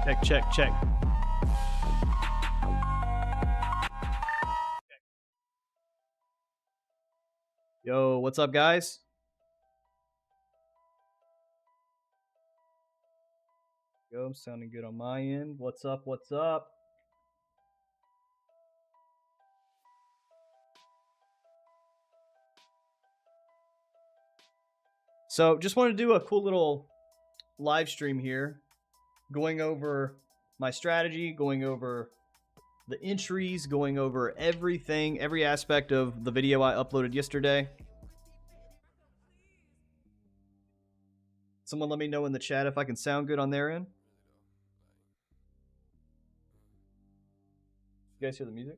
Check, check, check. Yo, what's up, guys? Yo, sounding good on my end. What's up? What's up? So, just wanted to do a cool little live stream here, going over my strategy, going over the entries, going over everything, every aspect of the video I uploaded yesterday. Someone let me know in the chat if I can sound good on their end. You guys hear the music?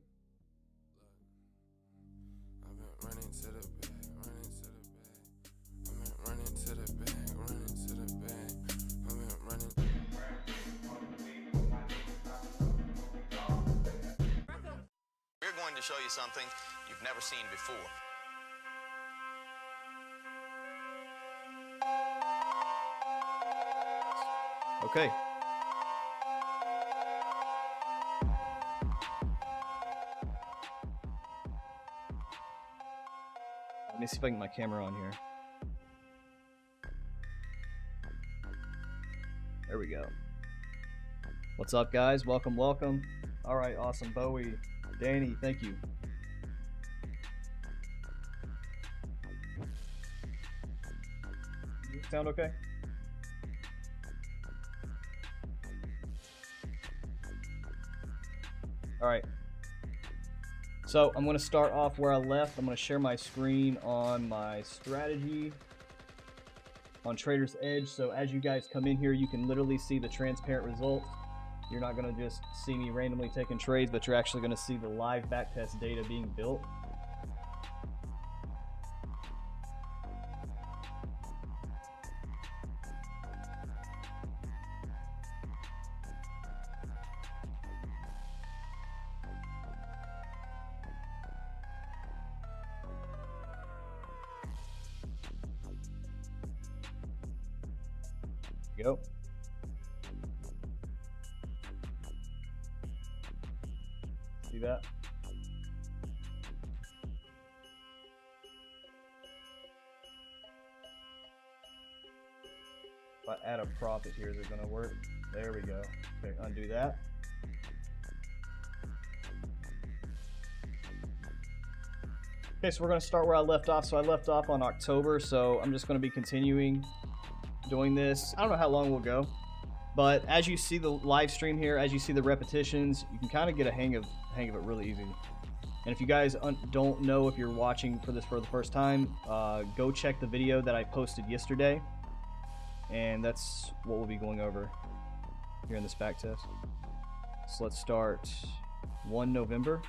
We're going to show you something you've never seen before. Okay. Let me see if I can get my camera on here. There we go. What's up, guys? Welcome, welcome. All right, awesome. Bowie, Danny, thank you. You sound okay? All right. So I'm going to start off where I left. I'm going to share my screen on my strategy on Trader's Edge. So as you guys come in here, you can literally see the transparent results. You're not going to just see me randomly taking trades, but you're actually going to see the live backtest data being built. Go. See that? If I add a profit here, is it going to work? There we go. Okay, undo that. Okay, so we're going to start where I left off. So I left off on October, so I'm just going to be continuing doing this. I don't know how long we'll go, but as you see the live stream here, as you see the repetitions, you can kind of get a hang of it really easy. And if you guys don't know, if you're watching for this for the first time, go check the video that I posted yesterday, and that's what we'll be going over here in this back test. So let's start 1 November.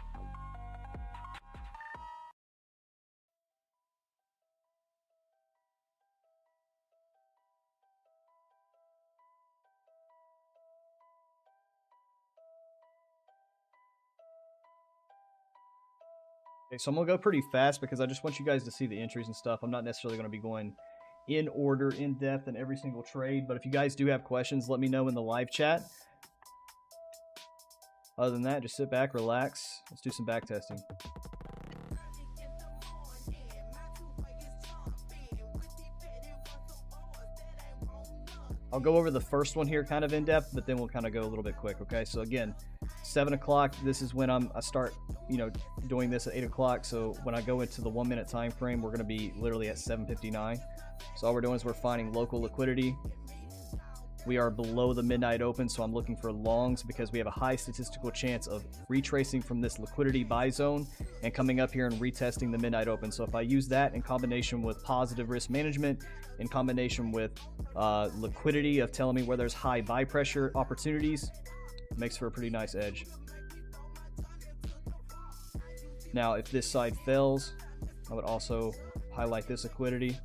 Okay, so I'm going to go pretty fast because I just want you guys to see the entries and stuff. I'm not necessarily going to be going in order, in depth in every single trade, but if you guys do have questions, let me know in the live chat. Other than that, just sit back, relax. Let's do some back testing. I'll go over the first one here kind of in depth, but then we'll kind of go a little bit quick, okay? So again, 7 o'clock, this is when I start, doing this at 8 o'clock. So when I go into the 1 minute time frame, we're going to be literally at 7:59. So all we're doing is we're finding local liquidity. We are below the midnight open, so I'm looking for longs because we have a high statistical chance of retracing from this liquidity buy zone and coming up here and retesting the midnight open. So if I use that in combination with positive risk management, in combination with liquidity of telling me where there's high buy pressure opportunities, it makes for a pretty nice edge. Now, if this side fails, I would also highlight this liquidity.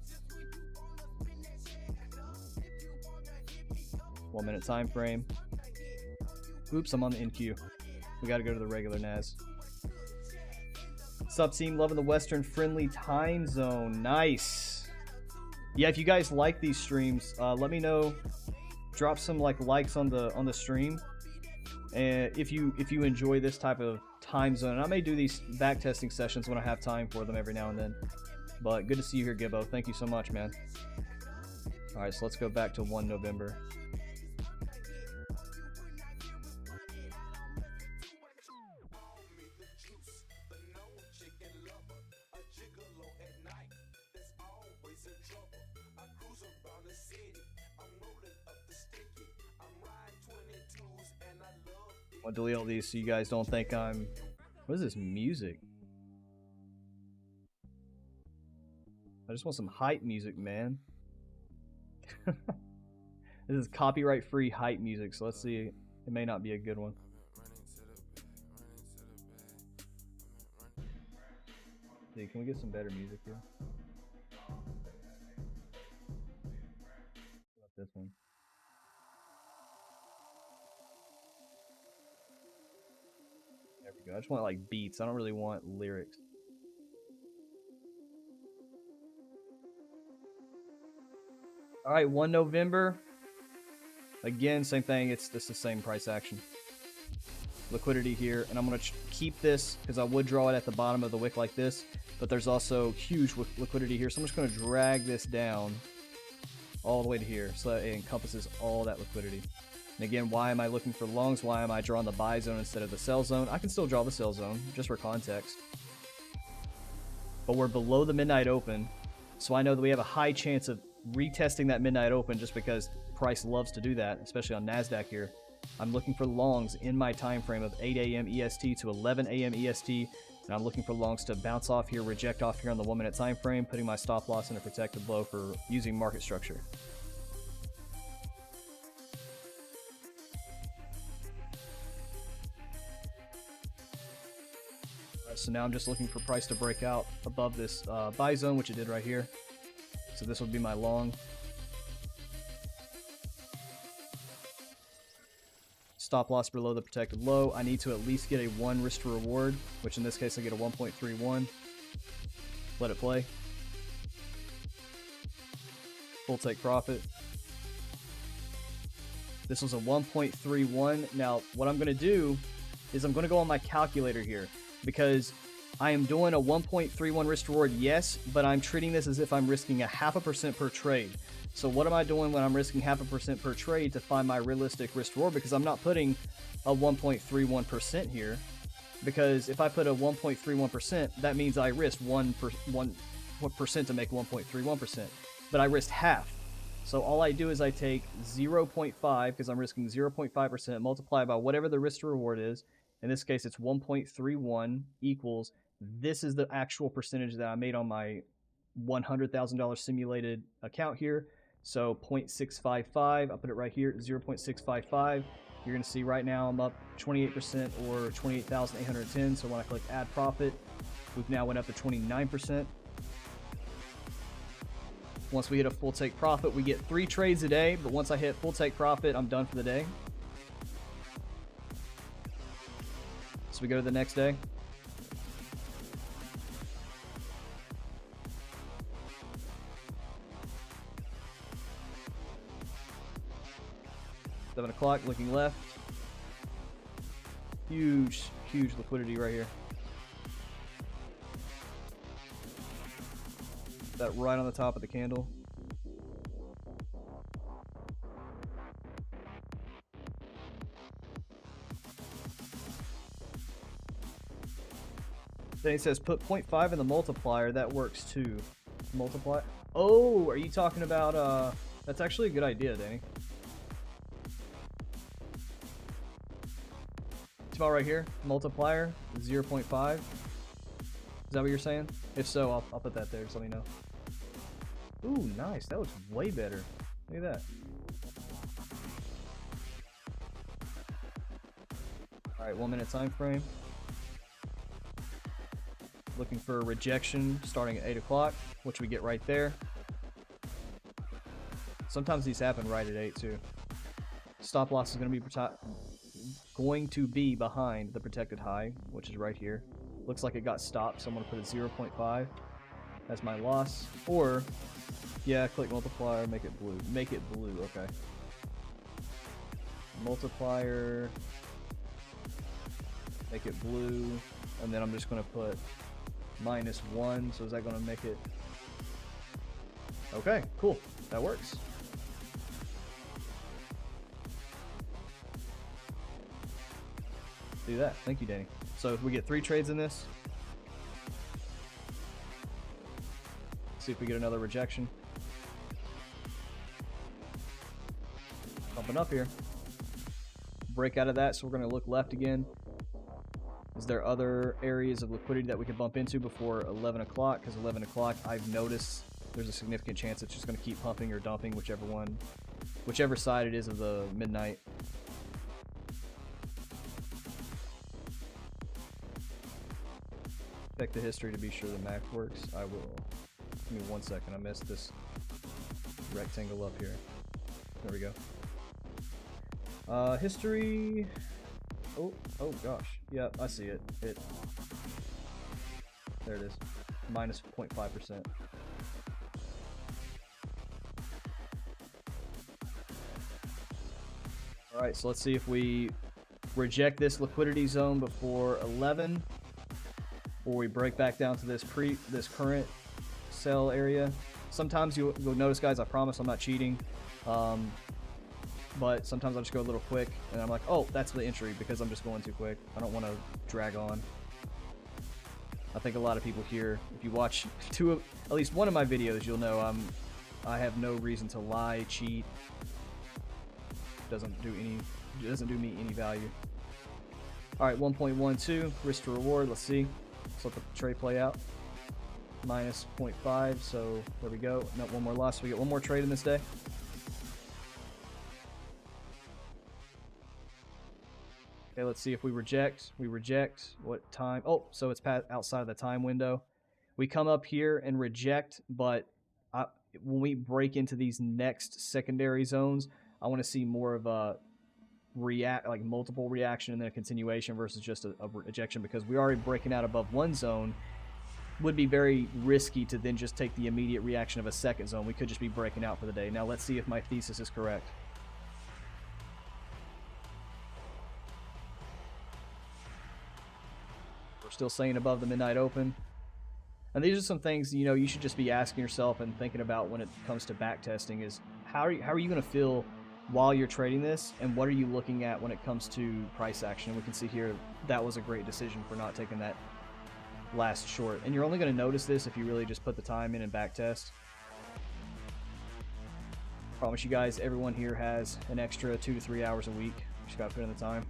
1 minute time frame. Oops, I'm on the NQ. We got to go to the regular NAS. Sub team, loving the Western friendly time zone. Nice. Yeah, if you guys like these streams, let me know drop some likes on the stream, and if you enjoy this type of time zone. And I may do these backtesting sessions when I have time for them every now and then. But good to see you here, Gibbo. Thank you so much, man. All right, so let's go back to 1 November. I'll delete all these so you guys don't think I'm... What is this music? I just want some hype music, man. This is copyright-free hype music, so let's see. It may not be a good one. See, can we get some better music here? What about this one? There we go. I just want like beats. I don't really want lyrics. All right, 1 November. Again, same thing. It's just the same price action. Liquidity here, and I'm going to keep this because I would draw it at the bottom of the wick like this, but there's also huge liquidity here, so I'm just going to drag this down all the way to here so that it encompasses all that liquidity. And again, why am I looking for longs? Why am I drawing the buy zone instead of the sell zone? I can still draw the sell zone, just for context. But we're below the midnight open, so I know that we have a high chance of retesting that midnight open just because price loves to do that, especially on NASDAQ here. I'm looking for longs in my time frame of 8 a.m. EST to 11 a.m. EST, and I'm looking for longs to bounce off here, reject off here on the 1 minute time frame, putting my stop loss in a protected low for using market structure. So now I'm just looking for price to break out above this buy zone, which it did right here. So this would be my long. Stop loss below the protected low. I need to at least get a 1 risk to reward, which in this case I get a 1.31. Let it play. Full take profit. This was a 1.31. Now what I'm going to do is I'm going to go on my calculator here, because I am doing a 1.31 risk reward, yes, but I'm treating this as if I'm risking a 0.5% per trade. So what am I doing when I'm risking 0.5% per trade to find my realistic risk reward? Because I'm not putting a 1.31% here. Because if I put a 1.31%, that means I risked 1% to make 1.31%. But I risked half. So all I do is I take 0.5, because I'm risking 0.5%, multiply by whatever the risk to reward is. In this case, it's 1.31 equals, this is the actual percentage that I made on my $100,000 simulated account here. So 0.655, I'll put it right here, 0.655. You're going to see right now I'm up 28% or 28,810. So when I click add profit, we've now went up to 29%. Once we hit a full take profit, we get 3 trades a day. But once I hit full take profit, I'm done for the day. So we go to the next day. $7 o'clock, looking left. Huge liquidity right here. That right on the top of the candle. Then he says put 0.5 in the multiplier. That works too. Multiply. Oh, are you talking about that's actually a good idea, Danny. It's about right here. Multiplier 0.5. Is that what you're saying? If so, I'll put that there. Just let me know. Ooh, nice. That looks way better. Look at that. All right, 1 minute time frame. Looking for a rejection starting at 8 o'clock, which we get right there. Sometimes these happen right at 8 too. Stop loss is going to be behind the protected high, which is right here. Looks like it got stopped, so I'm going to put a 0.5 as my loss. Or, yeah, click multiplier, make it blue. Make it blue, okay. multiplier, make it blue, and then I'm just going to put -1. So is that going to make it? Okay, cool. That works. Do that. Thank you, Danny. So if we get 3 trades in this, see if we get another rejection. Bumping up here. Break out of that, so we're going to look left again. Is there other areas of liquidity that we could bump into before 11 o'clock? Because 11 o'clock, I've noticed there's a significant chance it's just going to keep pumping or dumping, whichever side it is of the midnight. Check the history to be sure the math works. I will. Give me 1 second. I missed this rectangle up here. There we go. History. Oh gosh. Yeah, I see it. There it is. -0.5%. Alright, so let's see if we reject this liquidity zone before 11, or we break back down to this current sell area. Sometimes you'll notice, guys, I promise I'm not cheating, but sometimes I'll just go a little quick, and I'm like, oh, that's the entry, because I'm just going too quick. I don't want to drag on. I think a lot of people here, if you watch at least one of my videos, you'll know I have no reason to lie, cheat. Doesn't do me any value. All right, 1.12 risk to reward. Let's see. Let's let the trade play out. -0.5. So there we go. No, one more loss. We get one more trade in this day. Okay, let's see if we reject. We reject. What time? Oh, so it's outside of the time window. We come up here and reject, but when we break into these next secondary zones, I want to see more of a multiple reaction and then a continuation versus just a rejection, because we're already breaking out above one zone. Would be very risky to then just take the immediate reaction of a second zone. We could just be breaking out for the day. Now let's see if my thesis is correct. We're still saying above the midnight open. And these are some things, you know, you should just be asking yourself and thinking about when it comes to backtesting is how are you going to feel while you're trading this, and what are you looking at when it comes to price action? And we can see here that was a great decision for not taking that last short. And you're only going to notice this if you really just put the time in and backtest. Promise you guys, everyone here has an extra 2 to 3 hours a week. Just got to put in the time.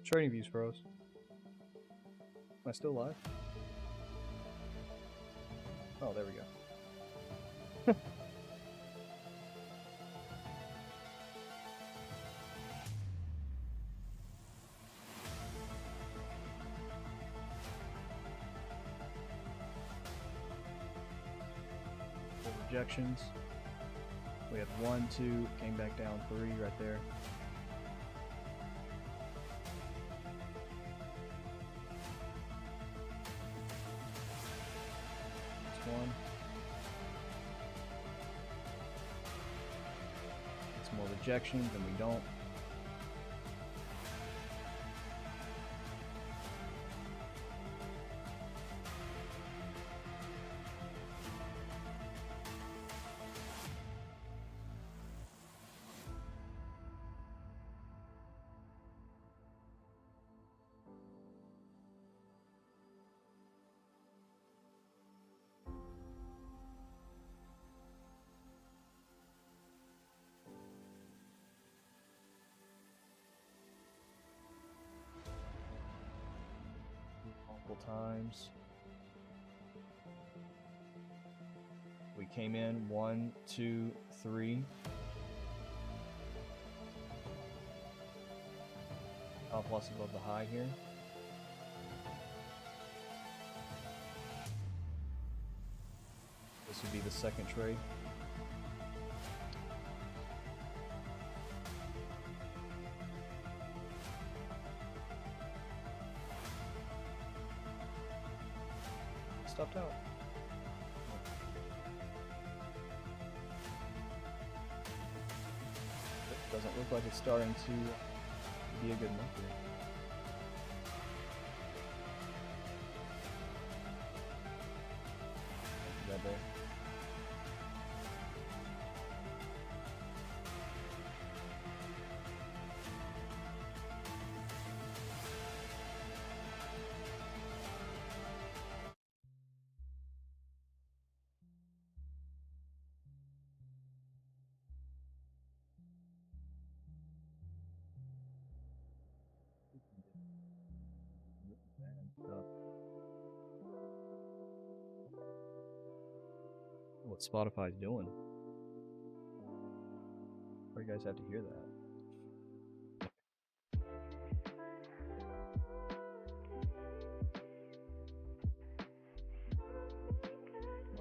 Trading Views Pros. Am I still live? Oh, there we go. Rejections. We had 1, 2, came back down 3 right there. One. It's more rejections, and we don't. times. We came in 1, 2, 3. Stop loss above the high here. This would be the second trade. Stopped out. It doesn't look like it's starting to be a good enough here. That there. What Spotify's doing. Or you guys have to hear that.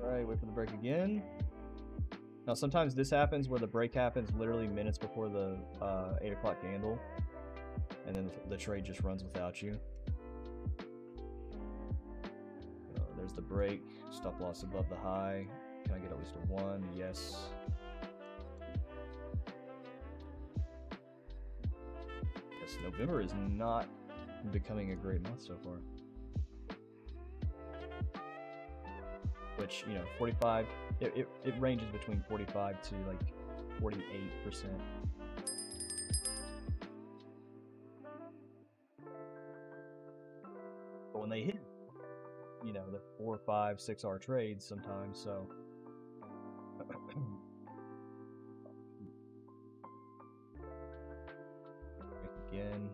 Alright, wait for the break again. Now sometimes this happens where the break happens literally minutes before the 8 o'clock candle, and then the trade just runs without you. There's the break, stop loss above the high. Can I get at least a 1? Yes. Yes, November is not becoming a great month so far. Which, you know, 45, it ranges between 45 to like 48%. But when they hit, you know, the 4, 5, 6 hour trades sometimes, so. Again.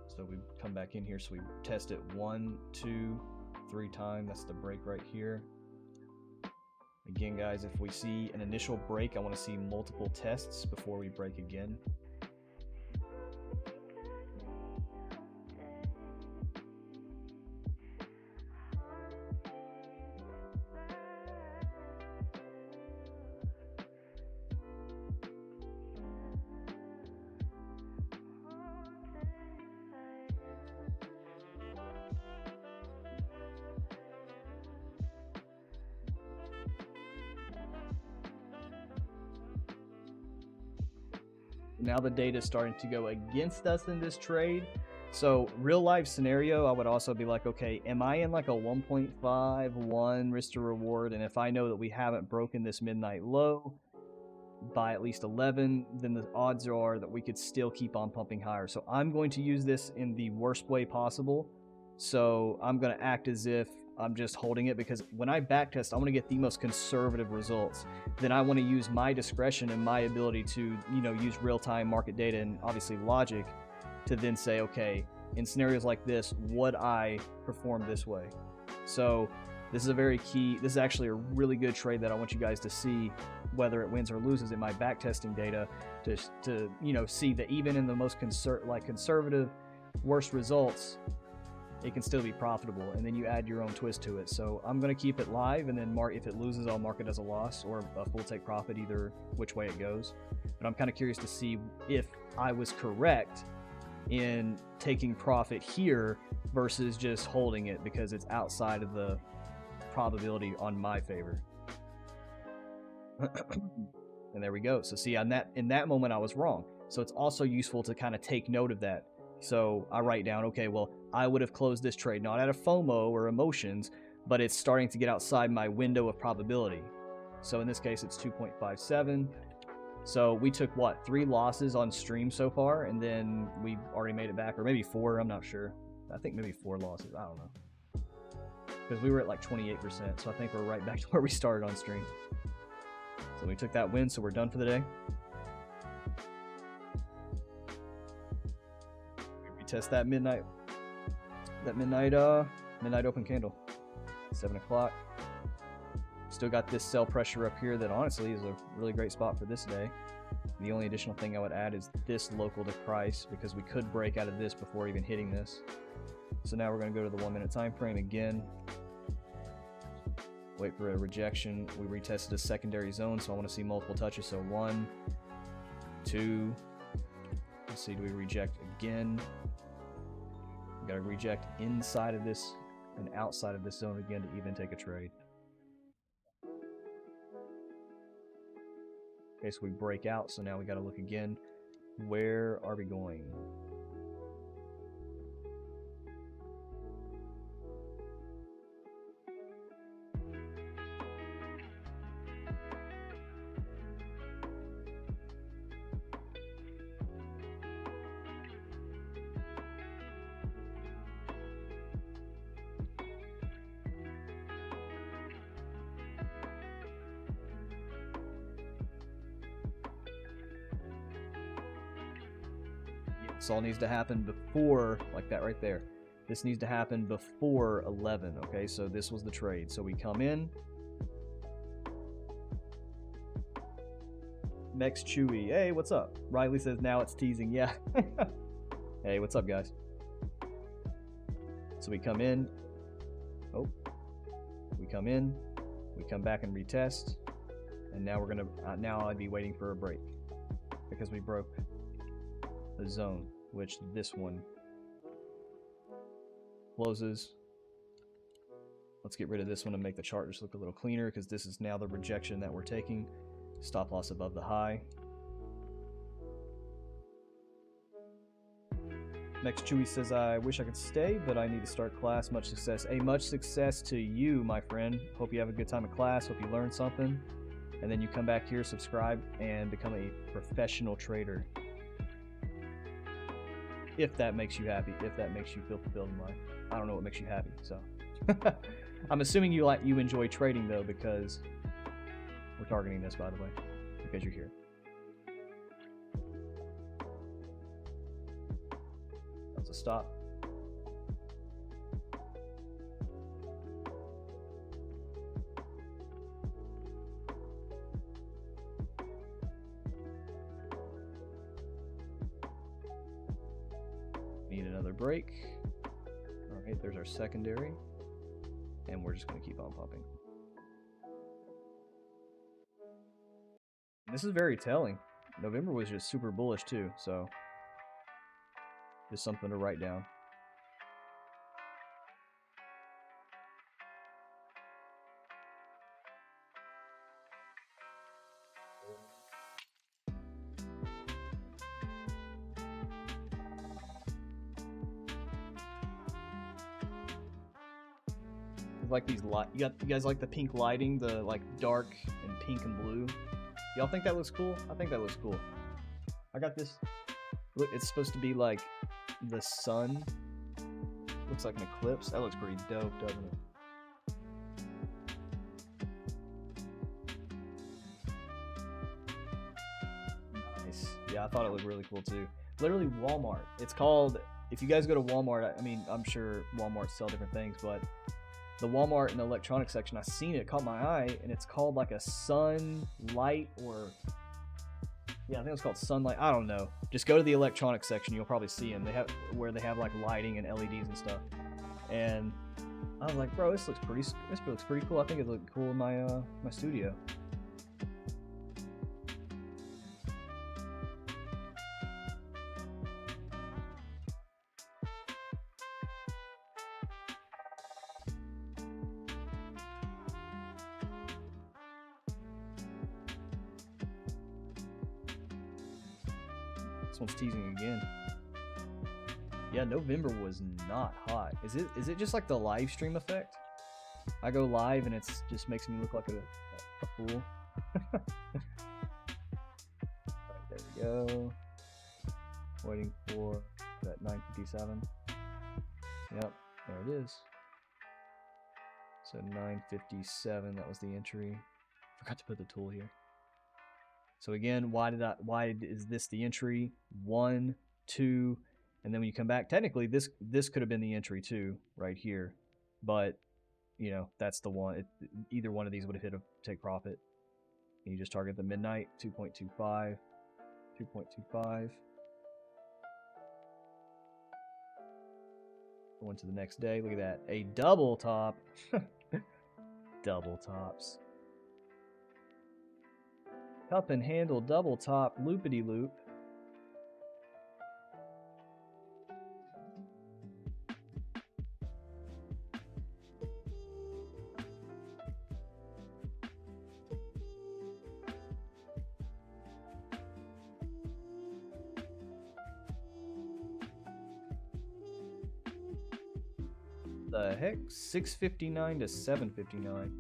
So we come back in here, so we test it 1, 2, 3 times. That's the break right here. Again, guys, if we see an initial break, I want to see multiple tests before we break again. Now the data is starting to go against us in this trade. So real life scenario, I would also be like, okay, am I in like a 1.51 risk to reward? And if I know that we haven't broken this midnight low by at least 11, then the odds are that we could still keep on pumping higher. So I'm going to use this in the worst way possible. So I'm going to act as if I'm just holding it, because when I backtest, I want to get the most conservative results. Then I want to use my discretion and my ability to, you know, use real-time market data and obviously logic to then say, okay, in scenarios like this, would I perform this way? So this is a very key, this is actually a really good trade that I want you guys to see, whether it wins or loses in my backtesting data, to you know, see that even in the most conservative worst results, it can still be profitable, and then you add your own twist to it. So I'm going to keep it live, and then if it loses, I'll mark it as a loss or a full take profit, either which way it goes. But I'm kind of curious to see if I was correct in taking profit here versus just holding it because it's outside of the probability on my favor. And there we go. So see, in that moment I was wrong. So it's also useful to kind of take note of that. So I write down, okay, well, I would have closed this trade not out of FOMO or emotions, but it's starting to get outside my window of probability. So in this case, it's 2.57. So we took, what, 3 losses on stream so far, and then we already made it back, or maybe 4, I'm not sure. I think maybe 4 losses, I don't know. Because we were at like 28%, so I think we're right back to where we started on stream. So we took that win, so we're done for the day. Test that midnight that midnight open candle. 7 o'clock. Still got this sell pressure up here that honestly is a really great spot for this day. The only additional thing I would add is this local to price, because we could break out of this before even hitting this. So now we're going to go to the 1 minute time frame again. Wait for a rejection. We retested a secondary zone, so I want to see multiple touches. So 1, 2. Let's see, do we reject again? We got to reject inside of this and outside of this zone again to even take a trade. Okay, so we break out, so now we got to look again. Where are we going? This all needs to happen before, like that right there. This needs to happen before 11, okay? So this was the trade. So we come in. Next Chewy. Hey, what's up? Riley says now it's teasing. Yeah. Hey, what's up, guys? So we come in. Oh. We come in. We come back and retest. And now we're going to, now I'd be waiting for a break. Because we broke the zone, which this one closes. Let's get rid of this one and make the chart just look a little cleaner, because this is now the rejection that we're taking. Stop loss above the high. Next Chewy says, I wish I could stay, but I need to start class. Much success. Hey, much success to you, my friend. Hope you have a good time at class. Hope you learn something. And then you come back here, subscribe, and become a professional trader. If that makes you happy, if that makes you feel fulfilled in life. I don't know what makes you happy, so. I'm assuming you enjoy trading though, because we're targeting this, by the way, because you're here. That's a stop. Need another break. All right, there's our secondary, and we're just going to keep on pumping. This is very telling. November was just super bullish too, so just something to write down. Like these light, you guys like the pink lighting, the like dark and pink and blue. Y'all think that looks cool? I think that looks cool. I got this. Look, it's supposed to be like the sun. Looks like an eclipse. That looks pretty dope, doesn't it? Nice. Yeah, I thought it looked really cool too. Literally Walmart. It's called, if you guys go to Walmart, I mean, I'm sure Walmart sell different things, but the Walmart in the electronics section, I seen it, caught my eye, and it's called like a sunlight, or yeah, I think it's called sunlight. I don't know. Just go to the electronics section, you'll probably see them. They have where they have like lighting and LEDs and stuff. And I was like, bro, this looks pretty cool. I think it looked cool in my my studio. This one's teasing again. Yeah, November was not hot. Is it just like the live stream effect? I go live and it's just makes me look like a fool. Right, there we go. Waiting for that 957. Yep, there it is. So 957, that was the entry. Forgot to put the tool here. So again, why is this the entry? 1, 2, And then when you come back, technically this could have been the entry too, right here. But, you know, that's the one. Either one of these would have hit a take profit. And you just target the midnight, 2.25, 2.25. Going to the next day. Look at that. A double top. Double tops. Cup and handle double top loopity loop. The heck? 659 to 759.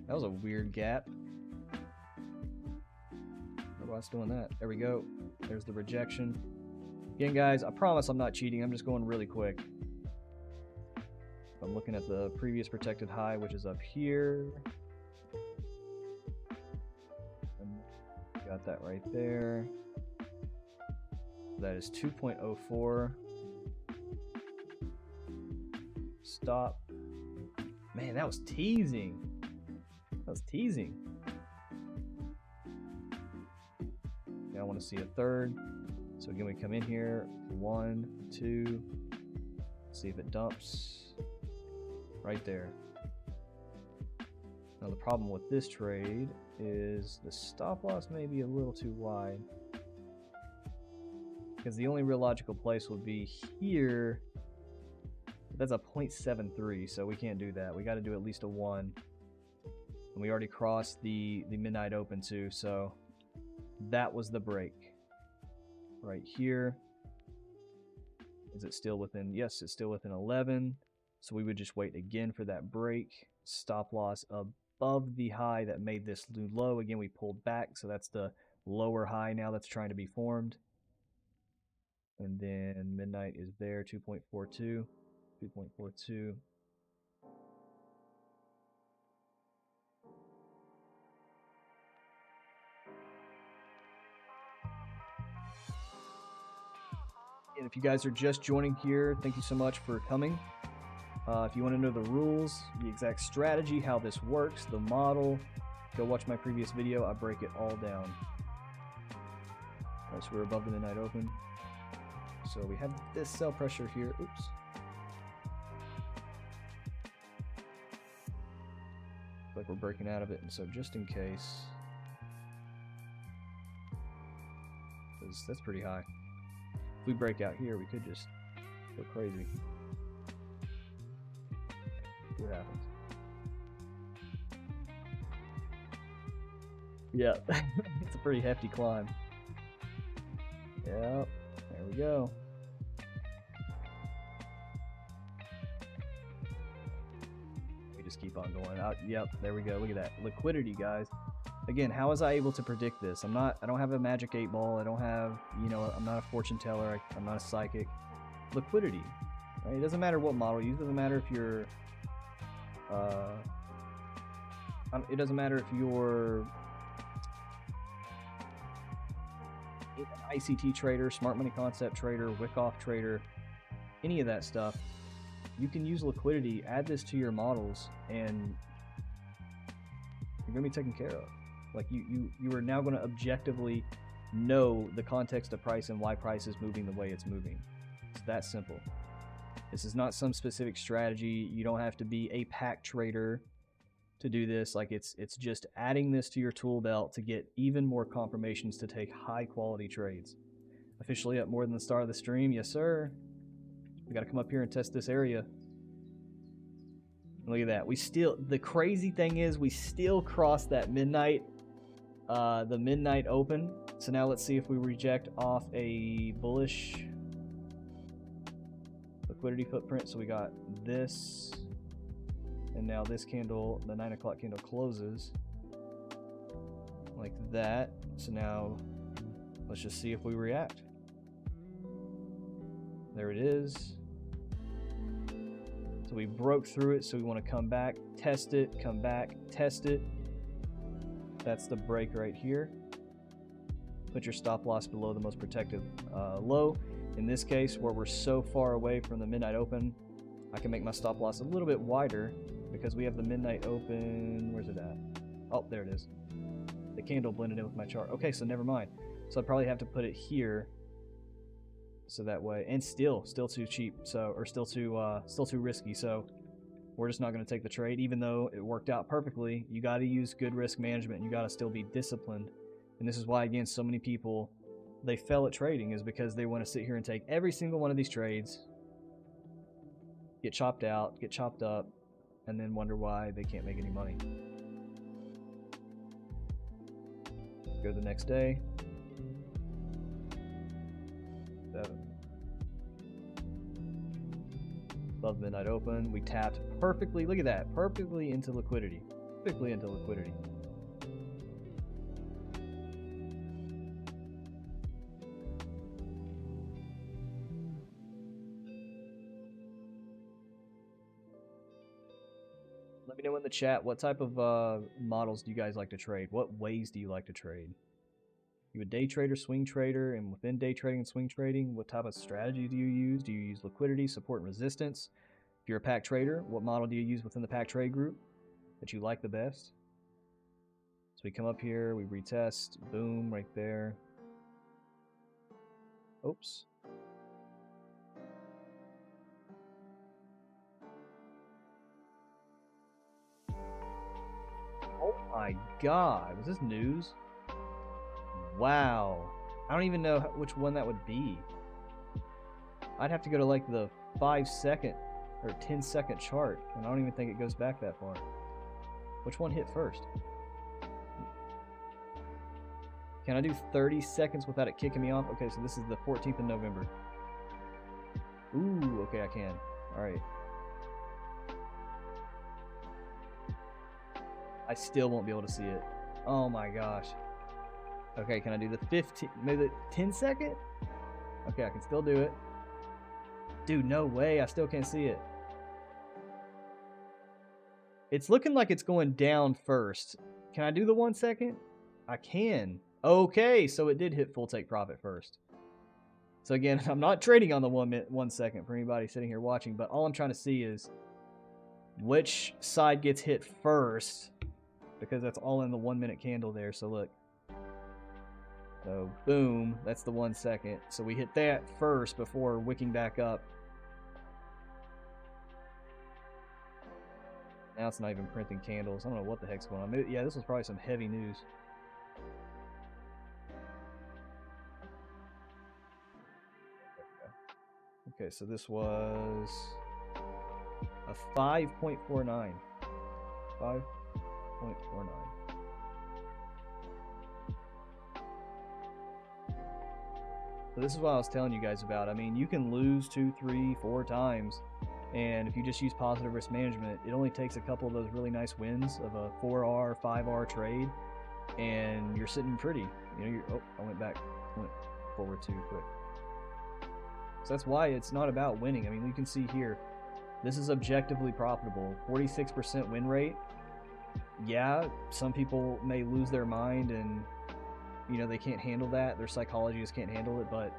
That was a weird gap. Why's doing that? There we go. There's the rejection. Again, guys, I promise I'm not cheating. I'm just going really quick. I'm looking at the previous protected high, which is up here. Got that right there. That is 2.04. Stop. Man, that was teasing. That was teasing. Yeah, I want to see a third. So again, we come in here. 1, 2. See if it dumps. Right there. Now the problem with this trade is the stop loss may be a little too wide. Because the only real logical place would be here. That's a 0.73, so we can't do that. We got to do at least a 1. And we already crossed the midnight open too, so that was the break. Right here. Is it still within? Yes, it's still within 11. So we would just wait again for that break. Stop loss above the high that made this new low. Again, we pulled back, so that's the lower high now that's trying to be formed. And then midnight is there, 2.42. 2.42. And if you guys are just joining here, thank you so much for coming. If you want to know the rules, the exact strategy, how this works, the model, go watch my previous video. I break it all down. All right, so we're above the midnight open. So we have this sell pressure here. Oops. Like we're breaking out of it, and so just in case, because that's pretty high. If we break out here, we could just go crazy. See what happens. Yeah, it's a pretty hefty climb. Yep, there we go. Keep on going out. Yep, there we go. Look at that liquidity, guys. Again, how was I able to predict this? I don't have a magic 8 ball. I don't have, you know, I'm not a fortune teller. I'm not a psychic. Liquidity, right? It doesn't matter what model you use. It doesn't matter if you're it doesn't matter if you're an ICT trader, smart money concept trader, wick-off trader, any of that stuff. You can use liquidity, add this to your models, and you're going to be taken care of. Like you are now going to objectively know the context of price and why price is moving the way it's moving. It's that simple. This is not some specific strategy. You don't have to be a pack trader to do this. Like it's just adding this to your tool belt to get even more confirmations to take high quality trades. Officially up more than the start of the stream. Yes, sir. We got to come up here and test this area. Look at that. We still, the crazy thing is we still crossed that midnight, the midnight open. So now let's see if we reject off a bullish liquidity footprint. So we got this, and now this candle, the 9 o'clock candle closes like that. So now let's just see if we react. There it is. So we broke through it, so we want to come back, test it, come back, test it. That's the break right here. Put your stop loss below the most protective low. In this case, where we're so far away from the midnight open, I can make my stop loss a little bit wider because we have the midnight open. Where's it at? Oh, there it is. The candle blended in with my chart. Okay, so never mind. So I'd probably have to put it here, so that way, and still too cheap. So, or still too risky. So we're just not going to take the trade, even though it worked out perfectly. You got to use good risk management. You got to still be disciplined, and this is why, again, so many people, they fail at trading, is because they want to sit here and take every single one of these trades, get chopped out, get chopped up, and then wonder why they can't make any money. Go the next day. 7. Above midnight open, we tapped perfectly. Look at that, perfectly into liquidity. Perfectly into liquidity. Let me know in the chat, what type of models do you guys like to trade? What ways do you like to trade? You a day trader, swing trader, and within day trading and swing trading, what type of strategy do you use? Do you use liquidity, support, and resistance? If you're a pack trader, what model do you use within the pack trade group that you like the best? So we come up here, we retest, boom, right there. Oops. Oh my god, was this news? Wow. I don't even know which one that would be. I'd have to go to like the 5-second or 10-second chart, and I don't even think it goes back that far. Which one hit first? Can I do 30 seconds without it kicking me off? Okay, so this is the 14th of November. Ooh, okay, I can. Alright. I still won't be able to see it. Oh my gosh. Okay, can I do the 15, maybe the 10 second? Okay, I can still do it. Dude, no way, I still can't see it. It's looking like it's going down first. Can I do the 1 second? I can. Okay, so it did hit full take profit first. So again, I'm not trading on the 1 second for anybody sitting here watching, but all I'm trying to see is which side gets hit first, because that's all in the 1 minute candle there. So look. So boom, that's the 1 second. So we hit that first before wicking back up. Now it's not even printing candles. I don't know what the heck's going on. Yeah, this was probably some heavy news. Okay, so this was a 5.49. 5.49. So this is what I was telling you guys about. I mean, you can lose 2, 3, 4 times, and if you just use positive risk management, it only takes a couple of those really nice wins of a 4R, 5R trade, and you're sitting pretty. You know, oh, I went forward too quick. So that's why it's not about winning. I mean, you can see here, this is objectively profitable. 46% win rate. Yeah, some people may lose their mind and, you know, they can't handle that. Their psychologists can't handle it, but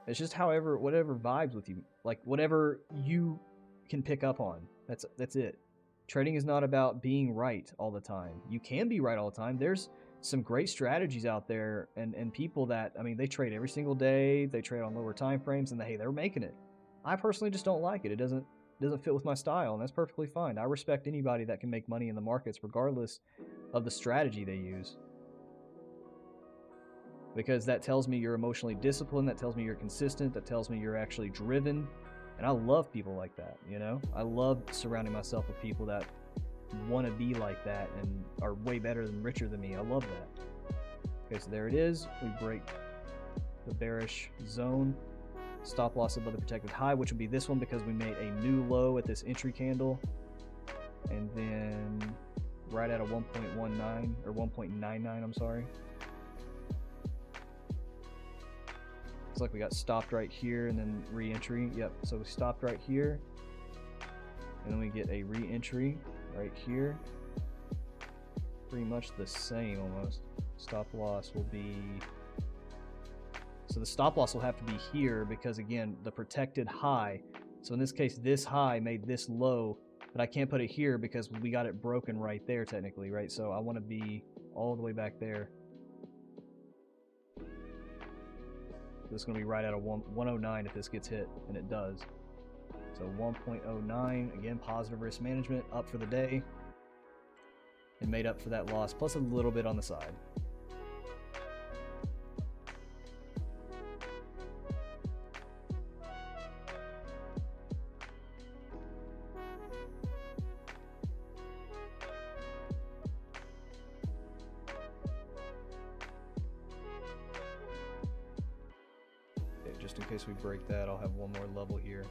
it's just whatever vibes with you. Like, whatever you can pick up on. That's it. Trading is not about being right all the time. You can be right all the time. There's some great strategies out there and people that, I mean, they trade every single day. They trade on lower time frames, and they're making it. I personally just don't like it. It doesn't fit with my style, and that's perfectly fine. I respect anybody that can make money in the markets regardless of the strategy they use, because that tells me you're emotionally disciplined, that tells me you're consistent, that tells me you're actually driven, and I love people like that, you know? I love surrounding myself with people that want to be like that and are way better and richer than me. I love that. Okay, so there it is. We break the bearish zone. Stop loss above the protected high, which would be this one because we made a new low at this entry candle. And then right at a 1.19 or 1.99, I'm sorry. Looks like we got stopped right here and then re-entry. Yep, so we stopped right here. And then we get a re-entry right here. Pretty much the same almost. Stop loss will be So the stop loss will have to be here because, again, the protected high. So in this case, this high made this low, but I can't put it here because we got it broken right there technically, right? So I want to be all the way back there. This is going to be right out of 109 if this gets hit, and it does. So 1.09, again, positive risk management, up for the day, and made up for that loss, plus a little bit on the side. Just in case we break that, I'll have one more level here.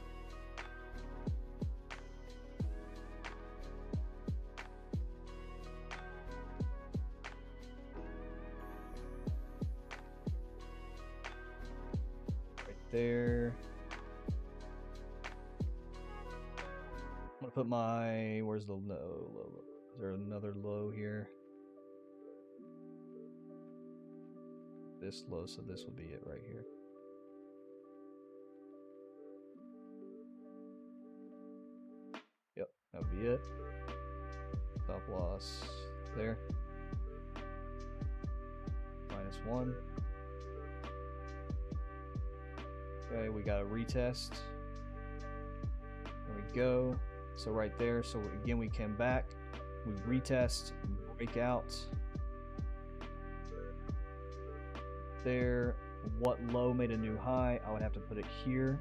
Right there. I'm gonna put my, where's the low? Is there another low here? This low, so this will be it right here. That would be it. Stop loss there. -1. Okay, we got a retest. There we go. So right there. So again, we came back. We retest, break out. There. What low made a new high? I would have to put it here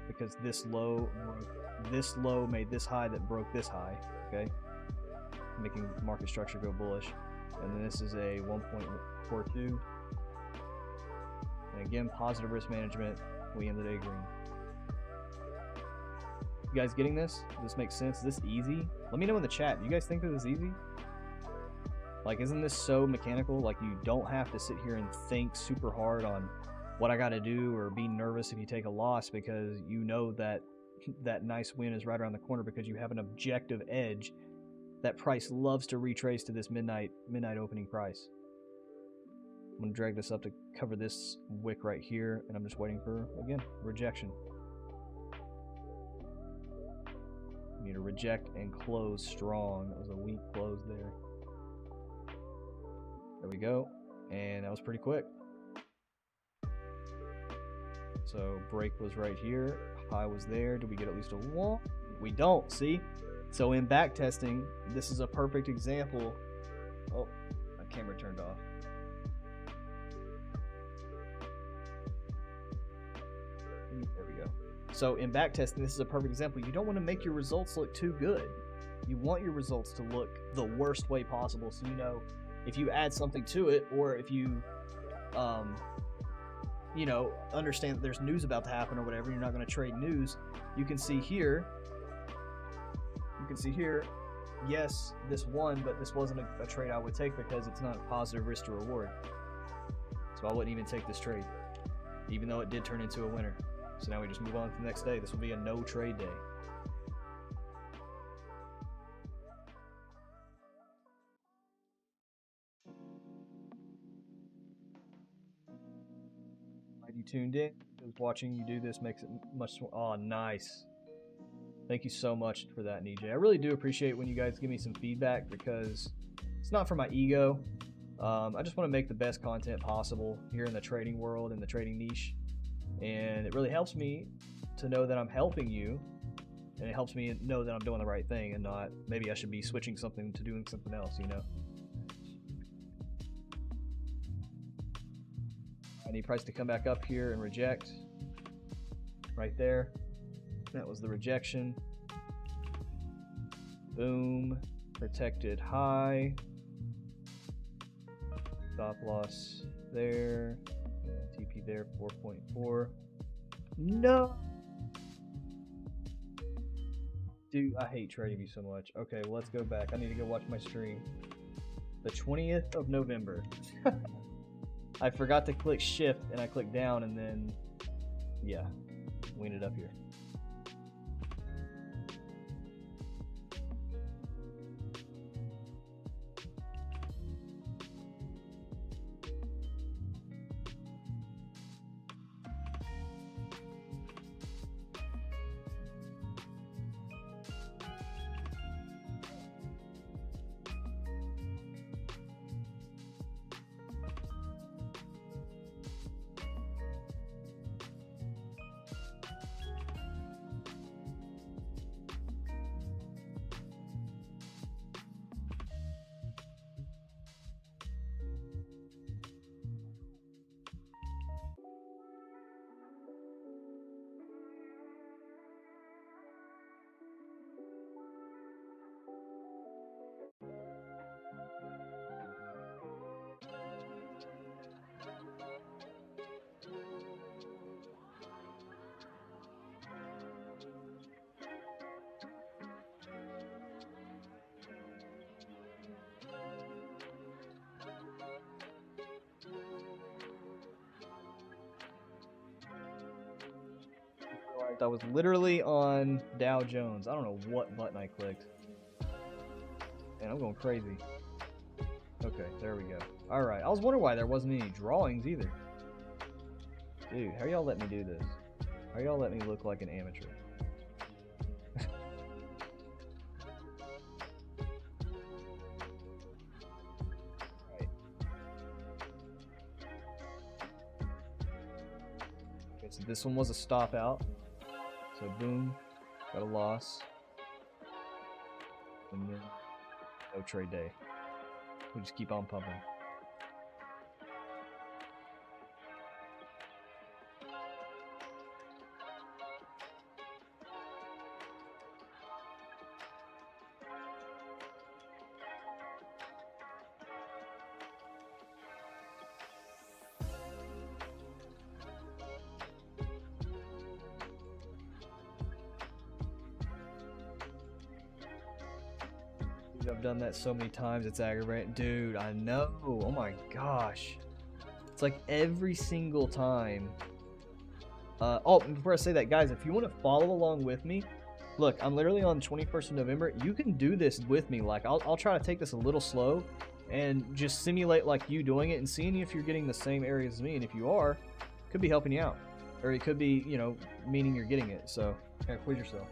because this low made this high that broke this high, okay? Making market structure go bullish. And then this is a 1.42. And again, positive risk management. We end the day green. You guys getting this? Does this make sense? Is this easy? Let me know in the chat. Do you guys think this is easy? Like, isn't this so mechanical? Like, you don't have to sit here and think super hard on what I got to do or be nervous if you take a loss because you know that that nice win is right around the corner because you have an objective edge. That price loves to retrace to this midnight opening price. I'm going to drag this up to cover this wick right here, and I'm just waiting for, again, rejection. You need to reject and close strong. That was a weak close there. There we go. And that was pretty quick. So break was right here. High was there. Did we get at least a 1? We don't, see? So in backtesting, this is a perfect example. Oh, my camera turned off. There we go. So in backtesting, this is a perfect example. You don't want to make your results look too good. You want your results to look the worst way possible. So you know, if you add something to it, or if you, you know, understand that there's news about to happen or whatever, you're not going to trade news. You can see here. You can see here. Yes, this won, but this wasn't a trade I would take because it's not a positive risk to reward. So I wouldn't even take this trade, even though it did turn into a winner. So now we just move on to the next day. This will be a no trade day. Glad you tuned in. Because watching you do this makes it much more. Oh, nice. Thank you so much for that, NJ. I really do appreciate when you guys give me some feedback because it's not for my ego. I just want to make the best content possible here in the trading world, in the trading niche. And it really helps me to know that I'm helping you, and it helps me know that I'm doing the right thing and not maybe I should be switching something to doing something else, you know. I need price to come back up here and reject right there. That was the rejection. Boom, protected high, stop loss there. TP there, 4.4. No! Dude, I hate trading you so much. Okay, well, let's go back. I need to go watch my stream. The 20th of November. I forgot to click shift and I clicked down and then, yeah, we ended up here. I was literally on Dow Jones. I don't know what button I clicked. Man, I'm going crazy. Okay, there we go. Alright, I was wondering why there wasn't any drawings either. Dude, how y'all let me do this? How y'all let me look like an amateur? Right. Okay, so this one was a stop out. So boom, got a loss. And then no trade day. We just keep on pumping. I've done that so many times, it's aggravating. Dude, I know. Oh my gosh. It's like every single time. Oh, before I say that, guys, if you want to follow along with me, look, I'm literally on 21st of November. You can do this with me. Like, I'll try to take this a little slow and just simulate like you doing it and seeing if you're getting the same areas as me. And if you are, it could be helping you out. Or it could be, you know, meaning you're getting it. So, yeah, quiz yourself.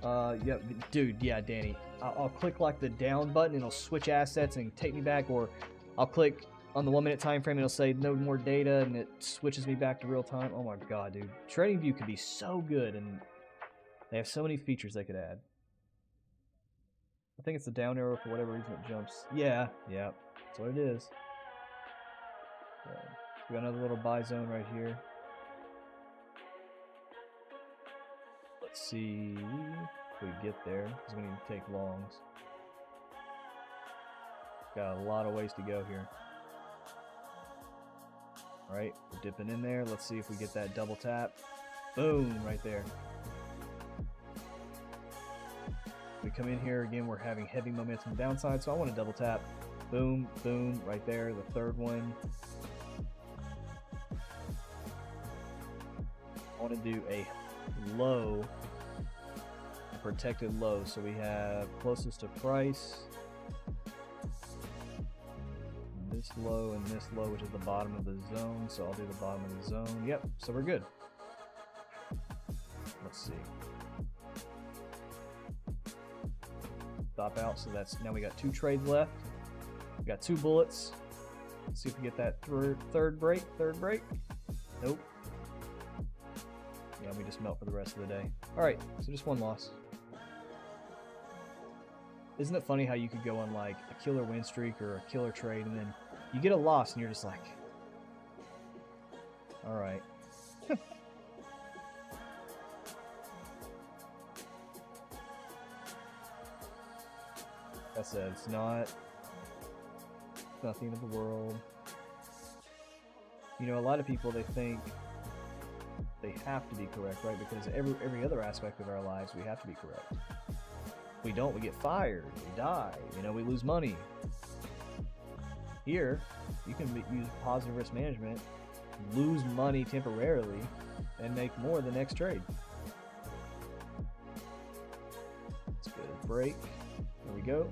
Yeah, dude, yeah, Danny. I'll click like the down button and it'll switch assets and take me back, or I'll click on the 1 minute time frame and it'll say no more data and it switches me back to real time. Oh my god, dude. TradingView could be so good and they have so many features they could add. I think it's the down arrow for whatever reason it jumps. Yeah, that's what it is. So, we got another little buy zone right here. Let's see if we get there, because we need to take longs. Got a lot of ways to go here. Alright, we're dipping in there. Let's see if we get that double tap. Boom, right there. We come in here again, we're having heavy momentum downside, so I want to double tap. Boom, boom, right there, the third one. I want to do a low, a protected low. So we have closest to price, this low and this low, which is the bottom of the zone. So I'll do the bottom of the zone. Yep, so we're good. Let's see. Stop out. So that's, now we got 2 trades left. We got 2 bullets. Let's see if we get that third break. Nope. Yeah, we just melt for the rest of the day. Alright, so just 1 loss. Isn't it funny how you could go on like a killer win streak or a killer trade and then you get a loss and you're just like, alright. Like I said, it's nothing of the world. You know, a lot of people, they think they have to be correct, right? Because every other aspect of our lives, we have to be correct. If we don't, we get fired, we die, you know, we lose money. Here, you can use positive risk management, lose money temporarily, and make more the next trade. Let's get a break. There we go.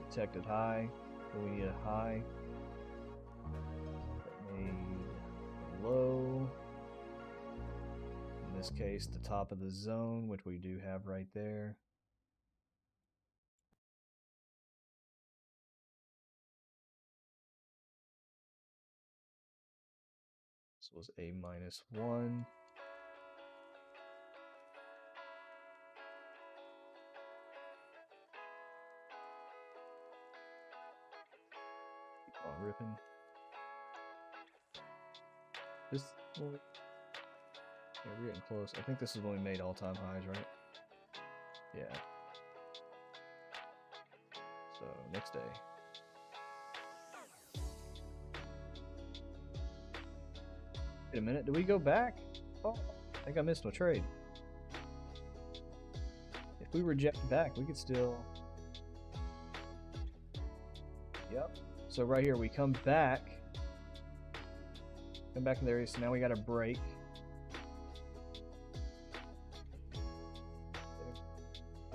Protected high. So we need a high. Low. In this case, the top of the zone, which we do have right there. This was a -1. Keep on ripping. This, well, yeah, we're getting close. I think this is when we made all-time highs, right? Yeah. So, next day. Wait a minute, did we go back? Oh, I think I missed my trade. If we reject back, we could still... Yep. So right here, we come back. Come back in the area, so now we got a break.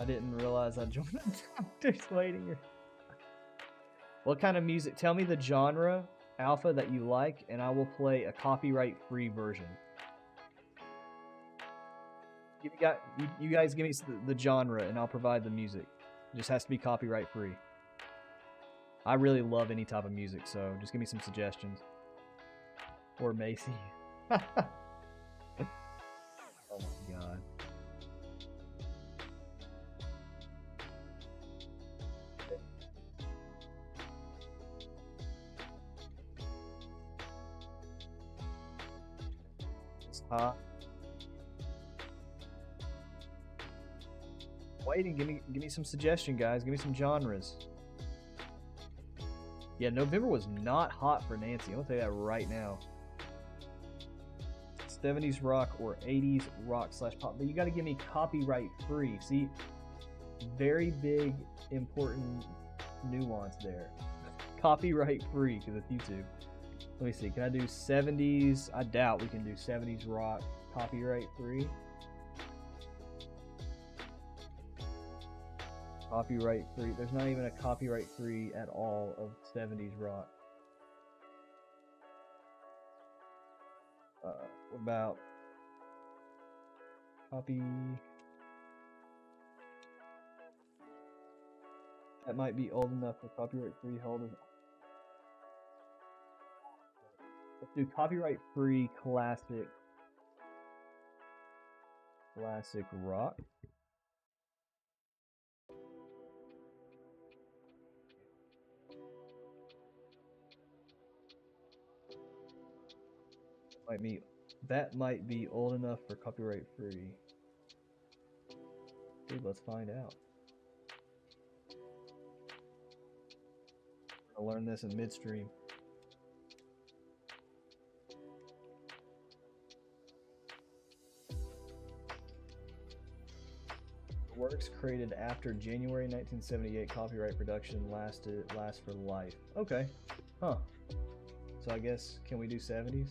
I didn't realize I joined the doctor's waiting room. What kind of music? Tell me the genre, Alpha, that you like, and I will play a copyright-free version. You guys give me the genre, and I'll provide the music. It just has to be copyright-free. I really love any type of music, so just give me some suggestions. Or Macy. Oh my god. It's hot. Waiting, give me some suggestion, guys. Give me some genres. Yeah, November was not hot for Nancy. I'm gonna tell you that right now. 70s rock or 80s rock / pop, but you got to give me copyright free. See, very big important nuance there. Copyright free because it's YouTube. Let me see. Can I do 70s? I doubt we can do 70s rock copyright free. Copyright free. There's not even a copyright free at all of 70s rock. What about copy? That might be old enough for copyright free holders. Let's do copyright free classic rock. That might be old enough for copyright free. Dude, let's find out. I'll learn this in midstream. The works created after January 1978 copyright production last for life. Okay. Huh. So I guess, can we do 70s?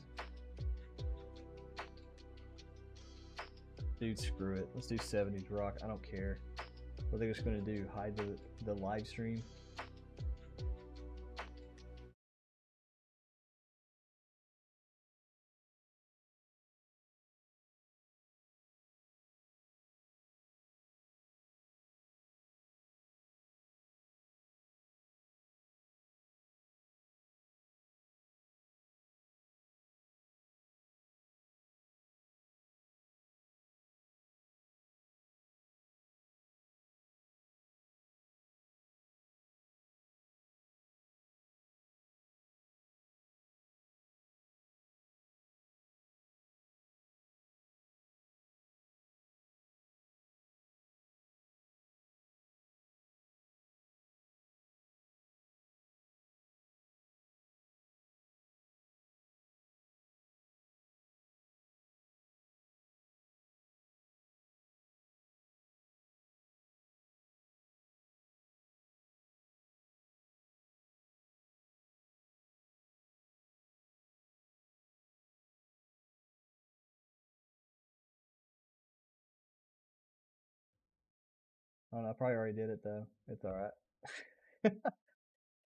Dude, screw it. Let's do 70s rock. I don't care. What are they just going to do? Hide the live stream? I don't know, I probably already did it though. It's alright.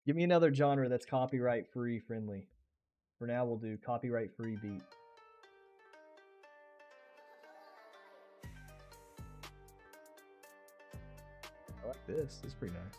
Give me another genre that's copyright free friendly. For now, we'll do copyright free beat. I like this. This is pretty nice.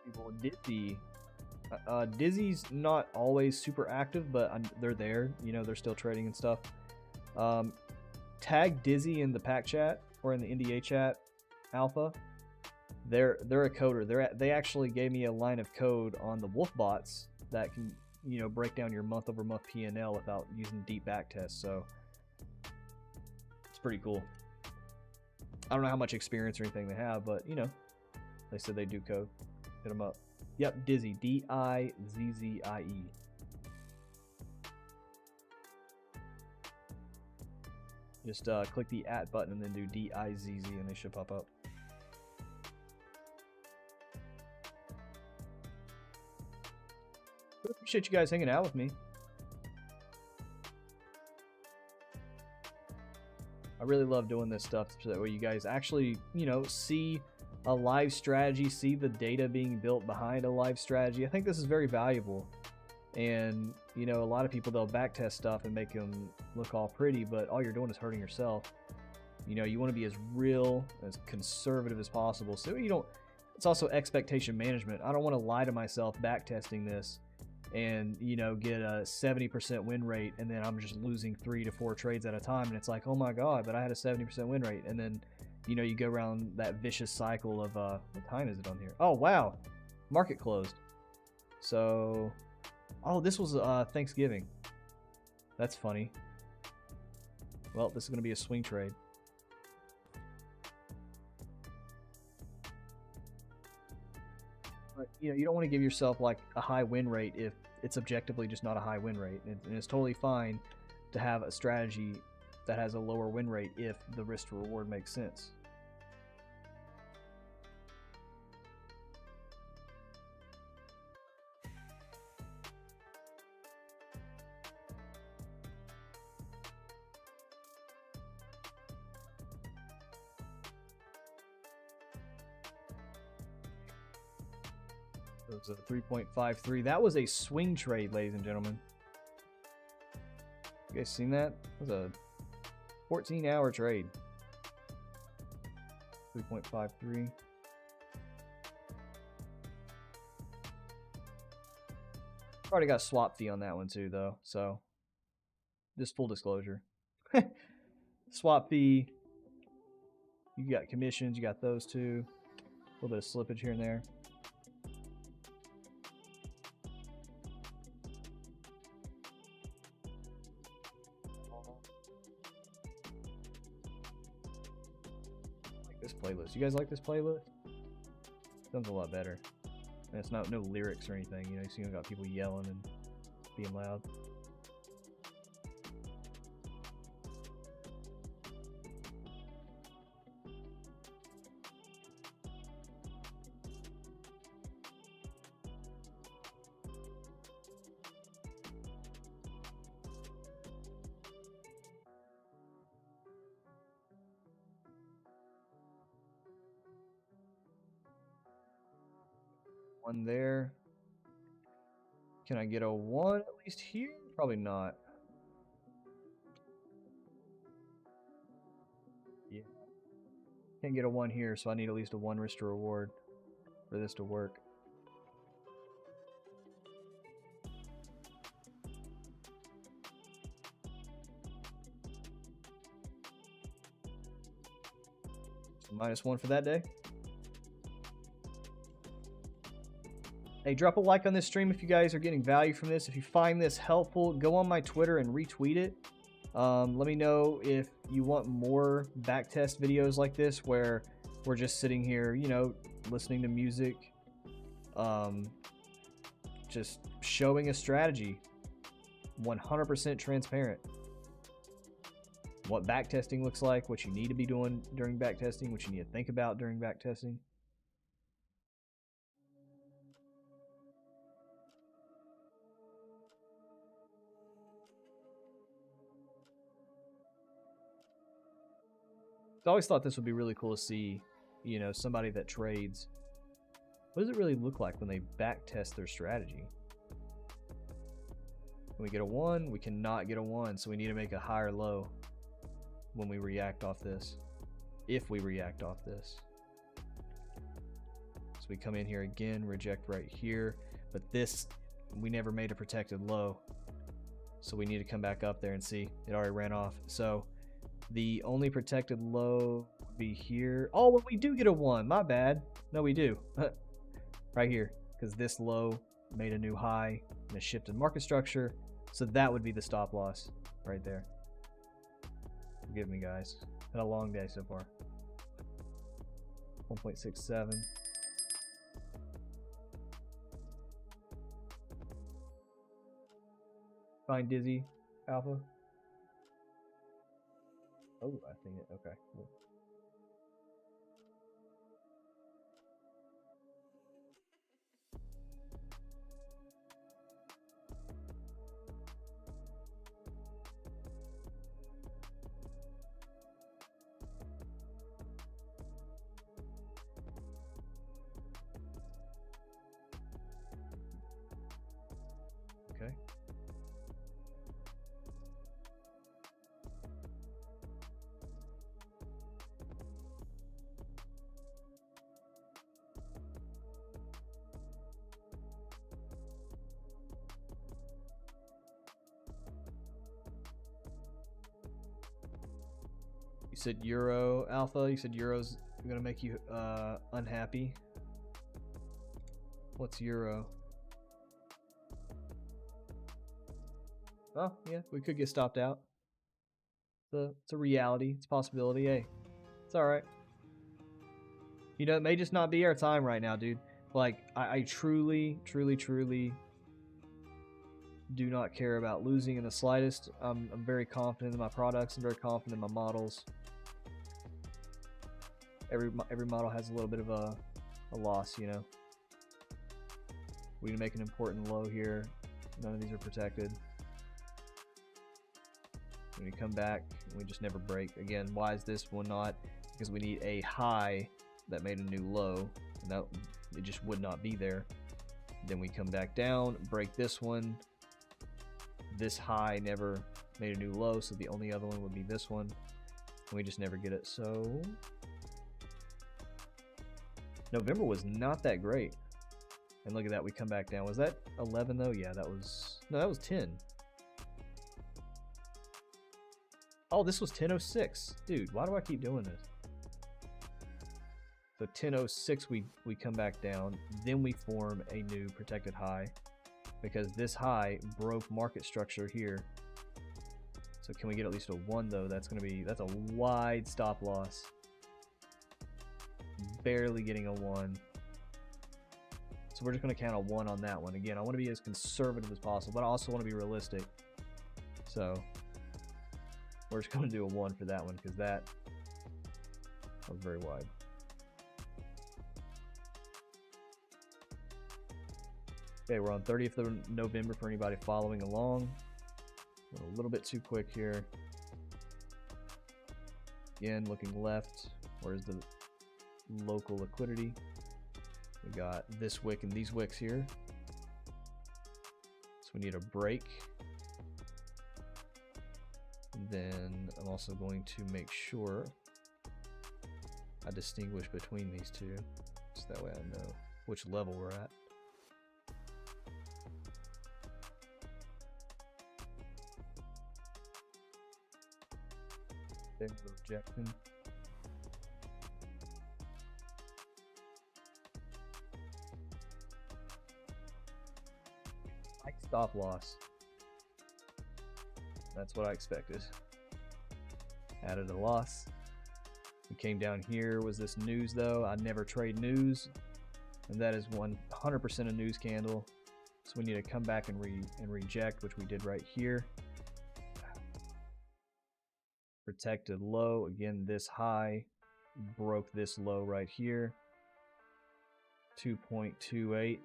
People Dizzy. Dizzy's not always super active, but they're there. You know, they're still trading and stuff. Tag Dizzy in the pack chat or in the NDA chat, Alpha. They're a coder. They actually gave me a line of code on the Wolf bots that can, you know, break down your month-over-month P&L without using deep backtest. So it's pretty cool. I don't know how much experience or anything they have, but you know, they said they do code. Hit them up. Yep, Dizzy. D-I-Z-Z-I-E. Just click the @ button and then do DIZZ and they should pop up. I appreciate you guys hanging out with me. I really love doing this stuff so that way you guys actually, you know, see a live strategy, see the data being built behind a live strategy. I think this is very valuable. And, you know, a lot of people, they'll backtest stuff and make them look all pretty, but all you're doing is hurting yourself. You know, you want to be as real, as conservative as possible. So you don't, it's also expectation management. I don't want to lie to myself backtesting this and, you know, get a 70% win rate and then I'm just losing 3 to 4 trades at a time. And it's like, oh my God, but I had a 70% win rate. And then, you know, you go around that vicious cycle of, what time is it on here? Oh, wow. Market closed. So, oh, this was Thanksgiving. That's funny. Well, this is going to be a swing trade. But, you know, you don't want to give yourself like a high win rate if it's objectively just not a high win rate. And it's totally fine to have a strategy that has a lower win rate if the risk to reward makes sense. It was a 3.53. That was a swing trade, ladies and gentlemen. You guys seen that? It was a 14-hour trade. 3.53. Already got a swap fee on that one too, though. So, just full disclosure. Swap fee. You got commissions. You got those two. A little bit of slippage here and there. This playlist. You guys like this playlist? Sounds a lot better. And it's not no lyrics or anything, you know, you see you got people yelling and being loud. One there. Can I get a 1 at least here? Probably not. Yeah. Can't get a 1 here, so I need at least a 1 risk to reward for this to work. So -1 for that day. Hey, drop a like on this stream if you guys are getting value from this. If you find this helpful, go on my Twitter and retweet it. Let me know if you want more backtest videos like this where we're just sitting here, you know, listening to music, just showing a strategy, 100% transparent. What backtesting looks like, what you need to be doing during backtesting, what you need to think about during backtesting. I always thought this would be really cool to see, you know, somebody that trades. What does it really look like when they backtest their strategy? Can we get a 1? We cannot get a 1, so we need to make a higher low when we react off this. If we react off this. So we come in here again, reject right here. But this, we never made a protected low. So we need to come back up there and see. It already ran off. So the only protected low would be here. Oh, well, we do get a 1. My bad. No, we do. Right here. Because this low made a new high and a shift in market structure. So that would be the stop loss right there. Forgive me, guys. Had a long day so far. 1.67. Fine, Dizzy. Alpha. Oh, Oh, I think it. Okay. Cool. Okay. You said Euro Alpha. You said Euro's gonna make you unhappy. What's Euro? Oh yeah, we could get stopped out. It's a reality. It's a possibility. Hey, it's all right. You know, it may just not be our time right now, dude. Like, I truly, truly, truly do not care about losing in the slightest. I'm very confident in my products. I'm very confident in my models. Every model has a little bit of a loss, you know. We need to make an important low here. None of these are protected. When we come back, we just never break. Again, why is this one not? Because we need a high that made a new low, and that it just would not be there. Then we come back down, break this one. This high never made a new low, so the only other one would be this one. And we just never get it. So November was not that great. And look at that, we come back down. Was that 11 though? Yeah, that was, no, that was 10. Oh, this was 10.06. Dude, why do I keep doing this? So 10.06, we come back down. Then we form a new protected high because this high broke market structure here. So can we get at least a 1 though? That's a wide stop loss. Barely getting a 1. So we're just going to count a 1 on that one. Again, I want to be as conservative as possible, but I also want to be realistic. So we're just going to do a 1 for that one because that was very wide. Okay, we're on 30th of November for anybody following along. We're a little bit too quick here. Again, looking left. Where's the local liquidity? We got this wick and these wicks here. So we need a break. And then I'm also going to make sure I distinguish between these two, so that way I know which level we're at. There's the rejection. Stop loss. That's what I expected. Added a loss. We came down here. Was this news though? I never trade news, and that is 100% a news candle. So we need to come back and reject, which we did right here. Protected low. Again, this high broke this low right here. 2.28.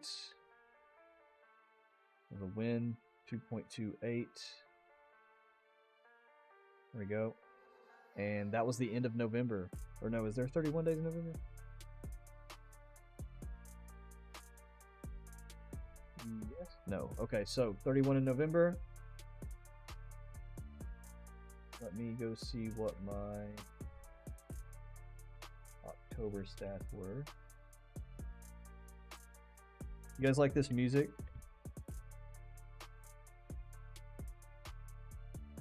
The win, 2.28. There we go. And that was the end of November. Or no, is there 31 days in November? Yes. No. Okay, so 31 in November. Let me go see what my October stats were. You guys like this music?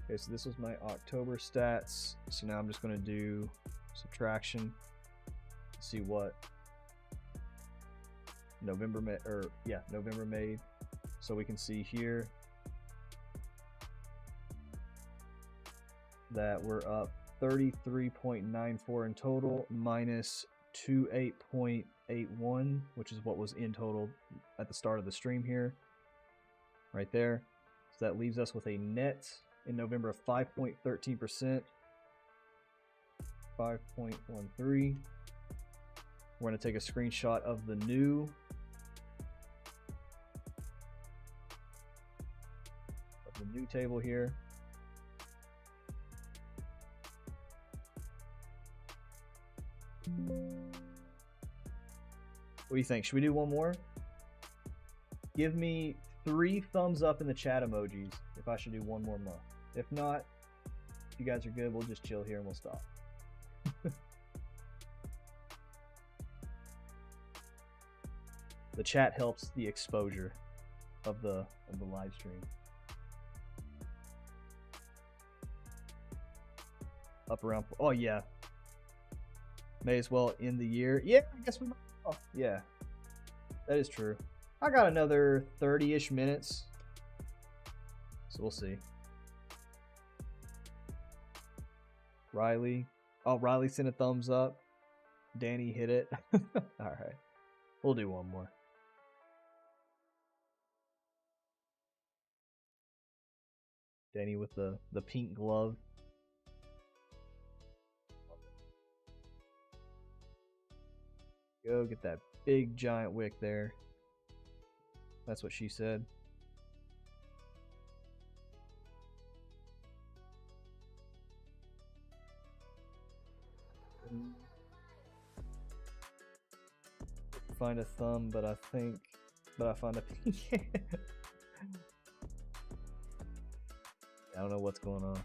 Okay, so this was my October stats. So now I'm just going to do subtraction, see what November made. So we can see here that we're up 33.94 in total, minus 28.81, which is what was in total at the start of the stream here, right there. So that leaves us with a net in November of 5.13%. 5.13. We're going to take a screenshot of the new table here. What do you think? Should we do one more? Give me 3 thumbs up in the chat emojis if I should do one more month. If not, if you guys are good, we'll just chill here and we'll stop. The chat helps the exposure of the live stream. Up around, oh yeah. May as well end the year. Yeah, I guess we might. Oh, yeah, that is true. I got another 30-ish minutes, so we'll see. Riley. Oh, Riley sent a thumbs up. Danny hit it. All right, we'll do one more. Danny with the pink glove. Go get that big giant wick there. That's what she said. Find a thumb, but I find a I don't know what's going on.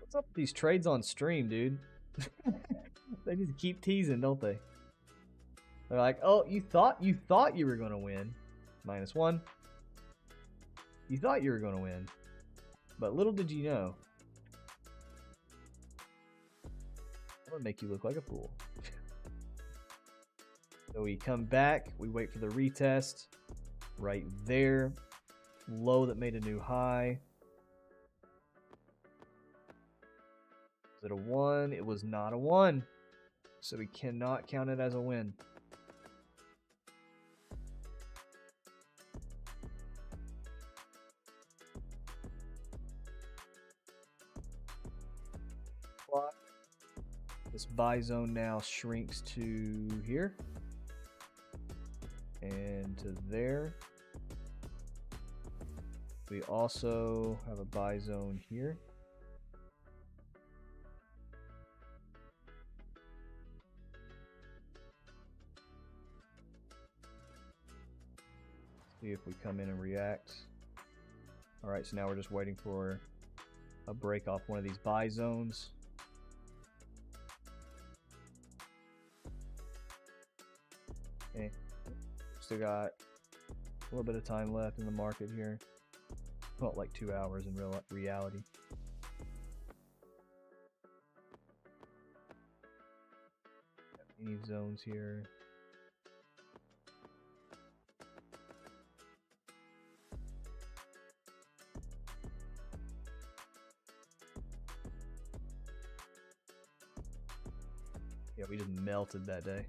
What's up with these trades on stream, dude? They just keep teasing, don't they? They're like, oh, you thought you were gonna win. -1. You thought you were gonna win. But little did you know. I'm gonna make you look like a fool. So we come back, we wait for the retest. Right there. Low that made a new high. Was it a 1? It was not a 1. So we cannot count it as a win. This buy zone now shrinks to here and to there. We also have a buy zone here. See if we come in and react. All right, so now we're just waiting for a break off one of these buy zones. Okay, still got a little bit of time left in the market here. Well, like 2 hours in reality. Any zones here? Yeah, we just melted that day.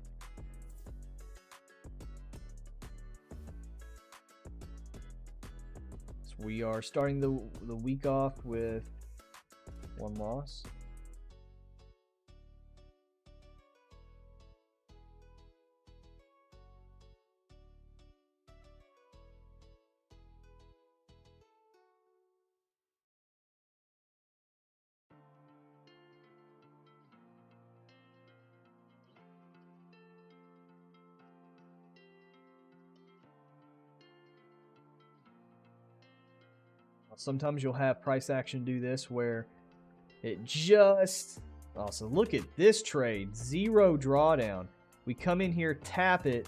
So we are starting the week off with 1 loss. Sometimes you'll have price action do this where it just... Oh, so look at this trade. 0 drawdown. We come in here, tap it.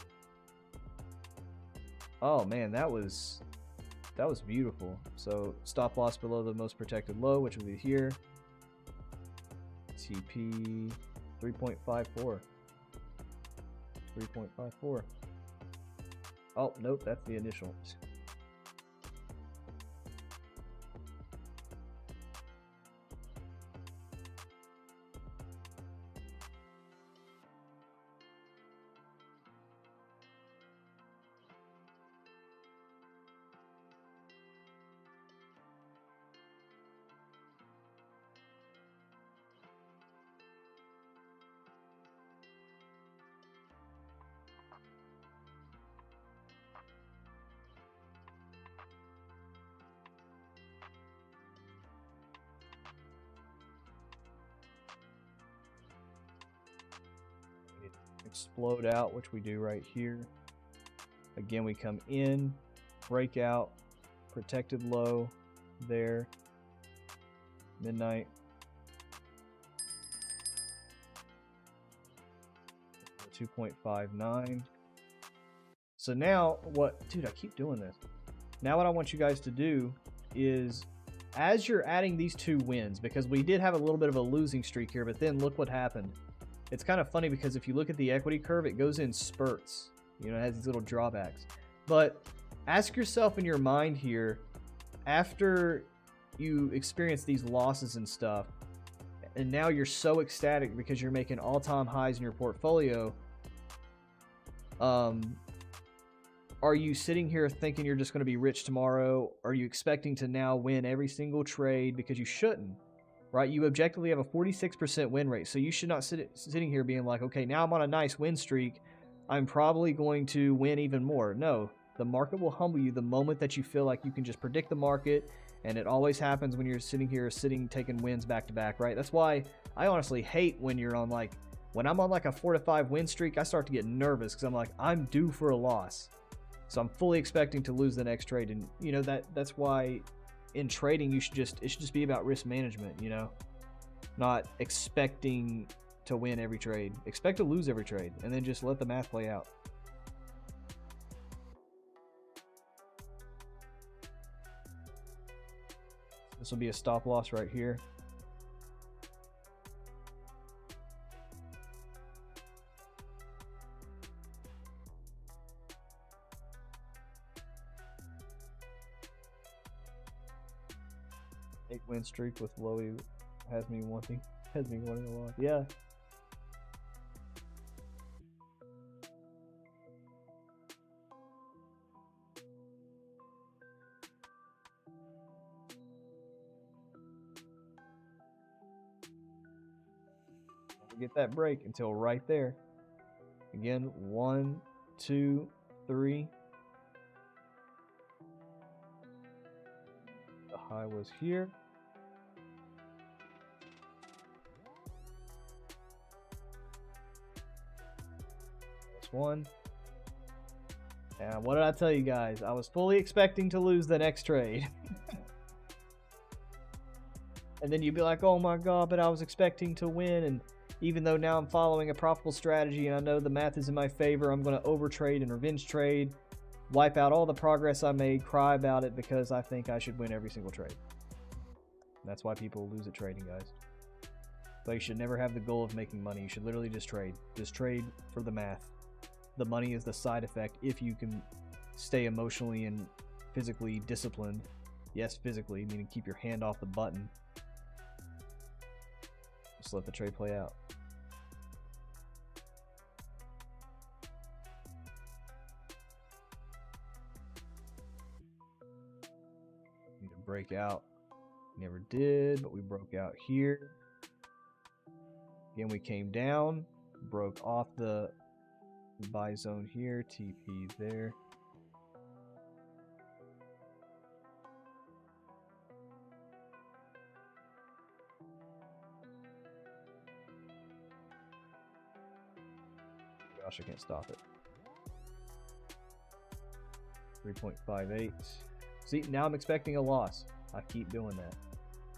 Oh, man, that was beautiful. So stop loss below the most protected low, which will be here. TP 3.54. 3.54. Oh, nope, that's the initial. explode out, which we do right here. Again, we come in, breakout, protected low there, midnight. 2.59. So now what, dude, I keep doing this. Now what I want you guys to do is, as you're adding these 2 wins, because we did have a little bit of a losing streak here, but then look what happened. It's kind of funny because if you look at the equity curve, it goes in spurts. You know, it has these little drawbacks. But ask yourself in your mind here, after you experience these losses and stuff, and now you're so ecstatic because you're making all-time highs in your portfolio, are you sitting here thinking you're just going to be rich tomorrow? Are you expecting to now win every single trade? Because you shouldn't, right? You objectively have a 46% win rate, so you should not sitting here being like, okay, now I'm on a nice win streak, I'm probably going to win even more. No, the market will humble you the moment that you feel like you can just predict the market, and it always happens when you're sitting here taking wins back to back, right? That's why I honestly hate when you're on when I'm on a 4 to 5 win streak, I start to get nervous because I'm like, I'm due for a loss. So I'm fully expecting to lose the next trade. And you know, that's why in trading it should just be about risk management, you know? Not expecting to win every trade. Expect to lose every trade and then just let the math play out. This will be a stop loss right here. Win streak with Lowy has me wanting a lot. Yeah. Don't get that break until right there. Again, 1, 2, 3. The high was here. One. And what did I tell you guys? I was fully expecting to lose the next trade. And then you'd be like, oh my god, but I was expecting to win, and even though now I'm following a profitable strategy and I know the math is in my favor, I'm going to overtrade and revenge trade, wipe out all the progress I made, cry about it because I think I should win every single trade. That's why people lose at trading, guys. But you should never have the goal of making money. You should literally just trade. Just trade for the math. The money is the side effect if you can stay emotionally and physically disciplined. Yes, physically, meaning keep your hand off the button. Just let the trade play out. Need to break out. Never did, but we broke out here. Again, we came down, broke off the buy zone here, TP there. Gosh, I can't stop it. 3.58. See, now I'm expecting a loss. I keep doing that.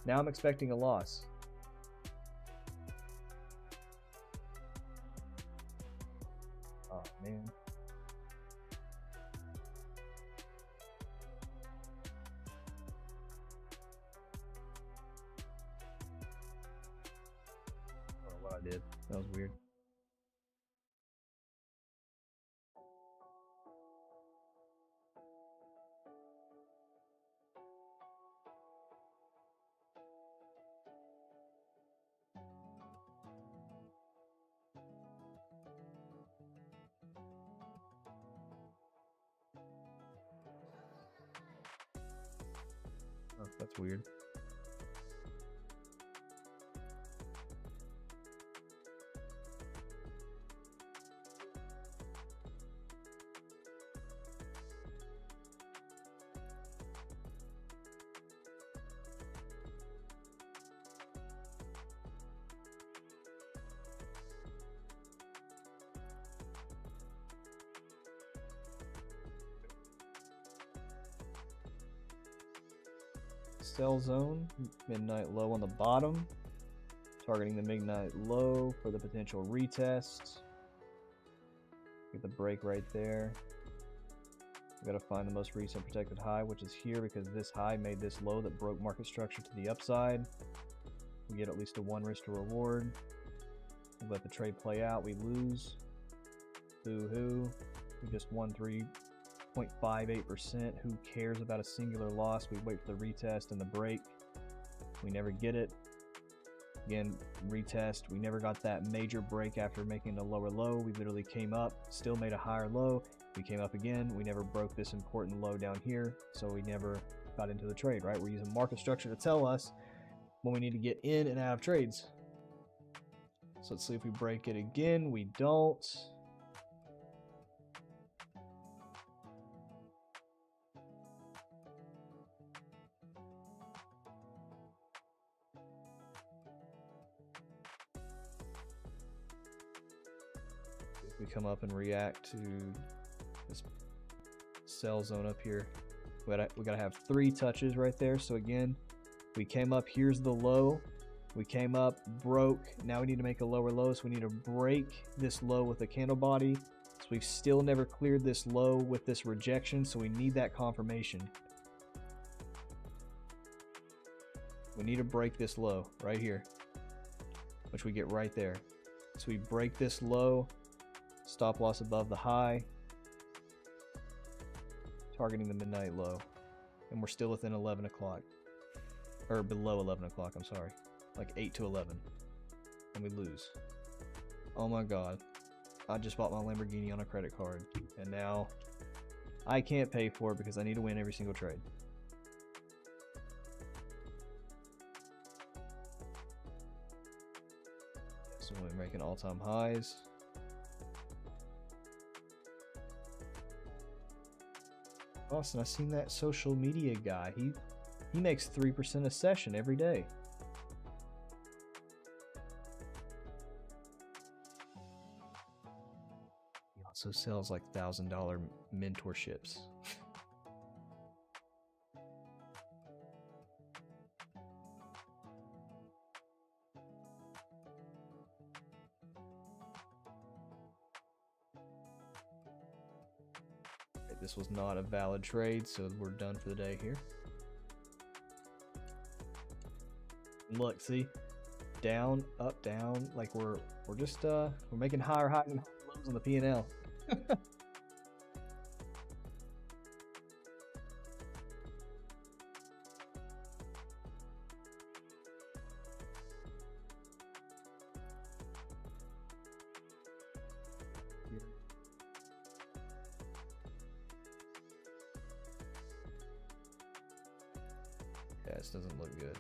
Now I'm expecting a loss. Oh, man. I don't know what I did. That was weird. Oh, that's weird. sell zone, midnight low on the bottom, targeting the midnight low for the potential retest. Get the break right there. We gotta find the most recent protected high, which is here because this high made this low that broke market structure to the upside. We get at least a 1 risk to reward. We let the trade play out. We lose. Boo-hoo. We just won 3.58%. Who cares about a singular loss? We wait for the retest and the break. We never get it. Again, retest. We never got that major break after making a lower low. We literally came up, still made a higher low. We came up again. We never broke this important low down here, so we never got into the trade, right? We're using market structure to tell us when we need to get in and out of trades. So let's see if we break it again. We don't. We come up and react to this sell zone up here. We gotta have 3 touches right there. So again, we came up, here's the low. We came up, broke. Now we need to make a lower low, so we need to break this low with a candle body. So we've still never cleared this low with this rejection, so we need that confirmation. We need to break this low right here, which we get right there. So we break this low, stop loss above the high, targeting the midnight low, and we're still within 11 o'clock, or below 11 o'clock, I'm sorry, like 8 to 11, and we lose. Oh my god, I just bought my Lamborghini on a credit card, and now I can't pay for it because I need to win every single trade. So we're making all-time highs. Austin, I seen that social media guy. He makes 3% a session every day. He also sells like $1,000 mentorships. This was not a valid trade, so we're done for the day here. Look, see, down, up, down. Like we're just we're making higher highs and lows on the P&L. Yeah, this doesn't look good.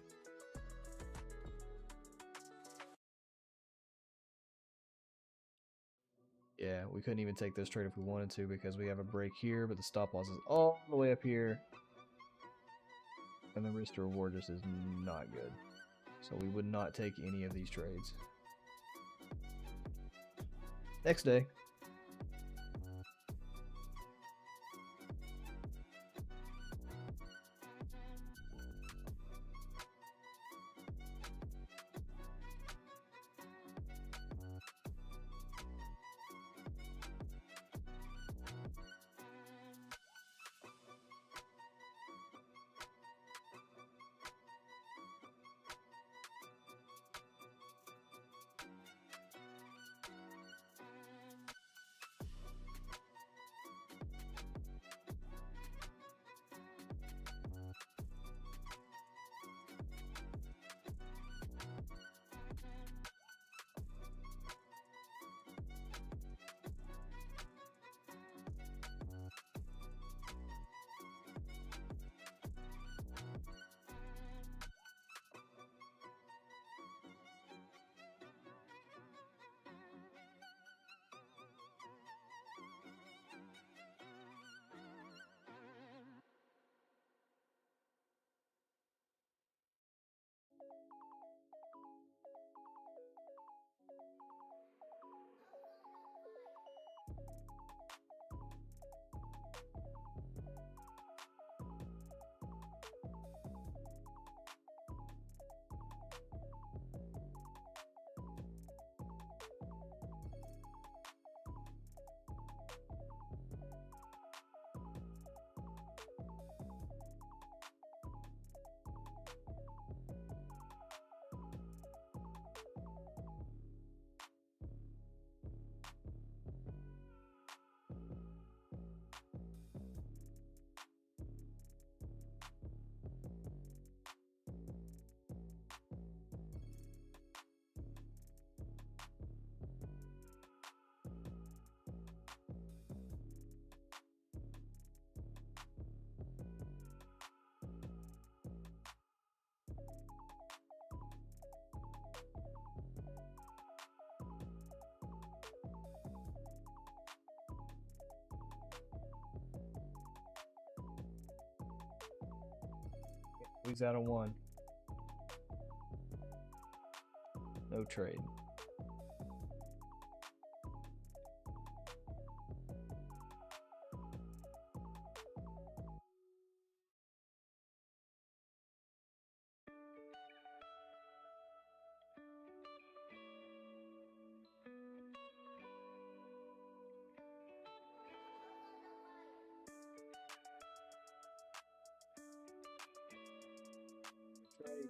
Yeah, we couldn't even take this trade if we wanted to because we have a break here, but the stop loss is all the way up here. And the risk to reward just is not good. So we would not take any of these trades. Next day. Squeeze out of one. No trade. Trade.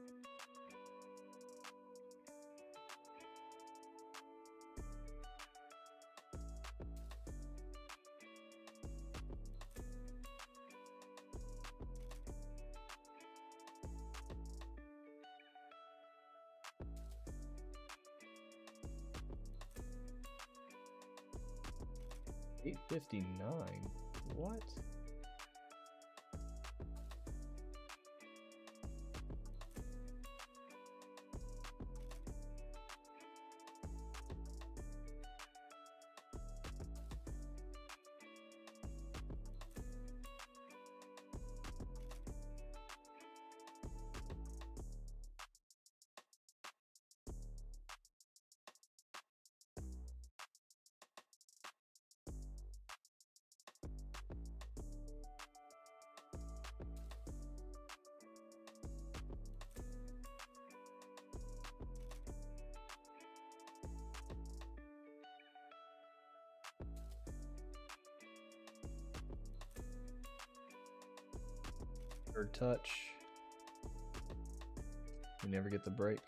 $8.59. What? Third touch. We never get the break.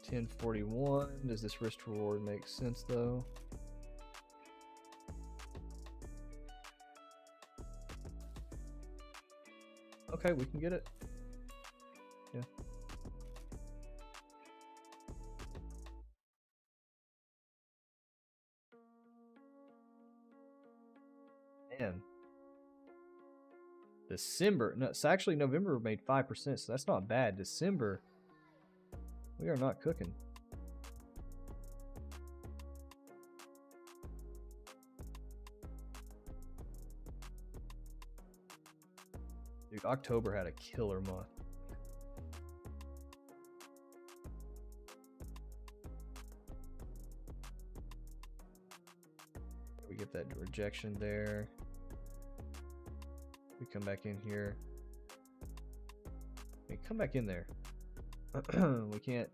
1041. Does this risk reward make sense though? Okay, we can get it. Yeah. Man. December. No, it's actually November made 5%, so that's not bad. December, we are not cooking. Dude, October had a killer month. We get that rejection there. We come back in here. We come back in there. We can't.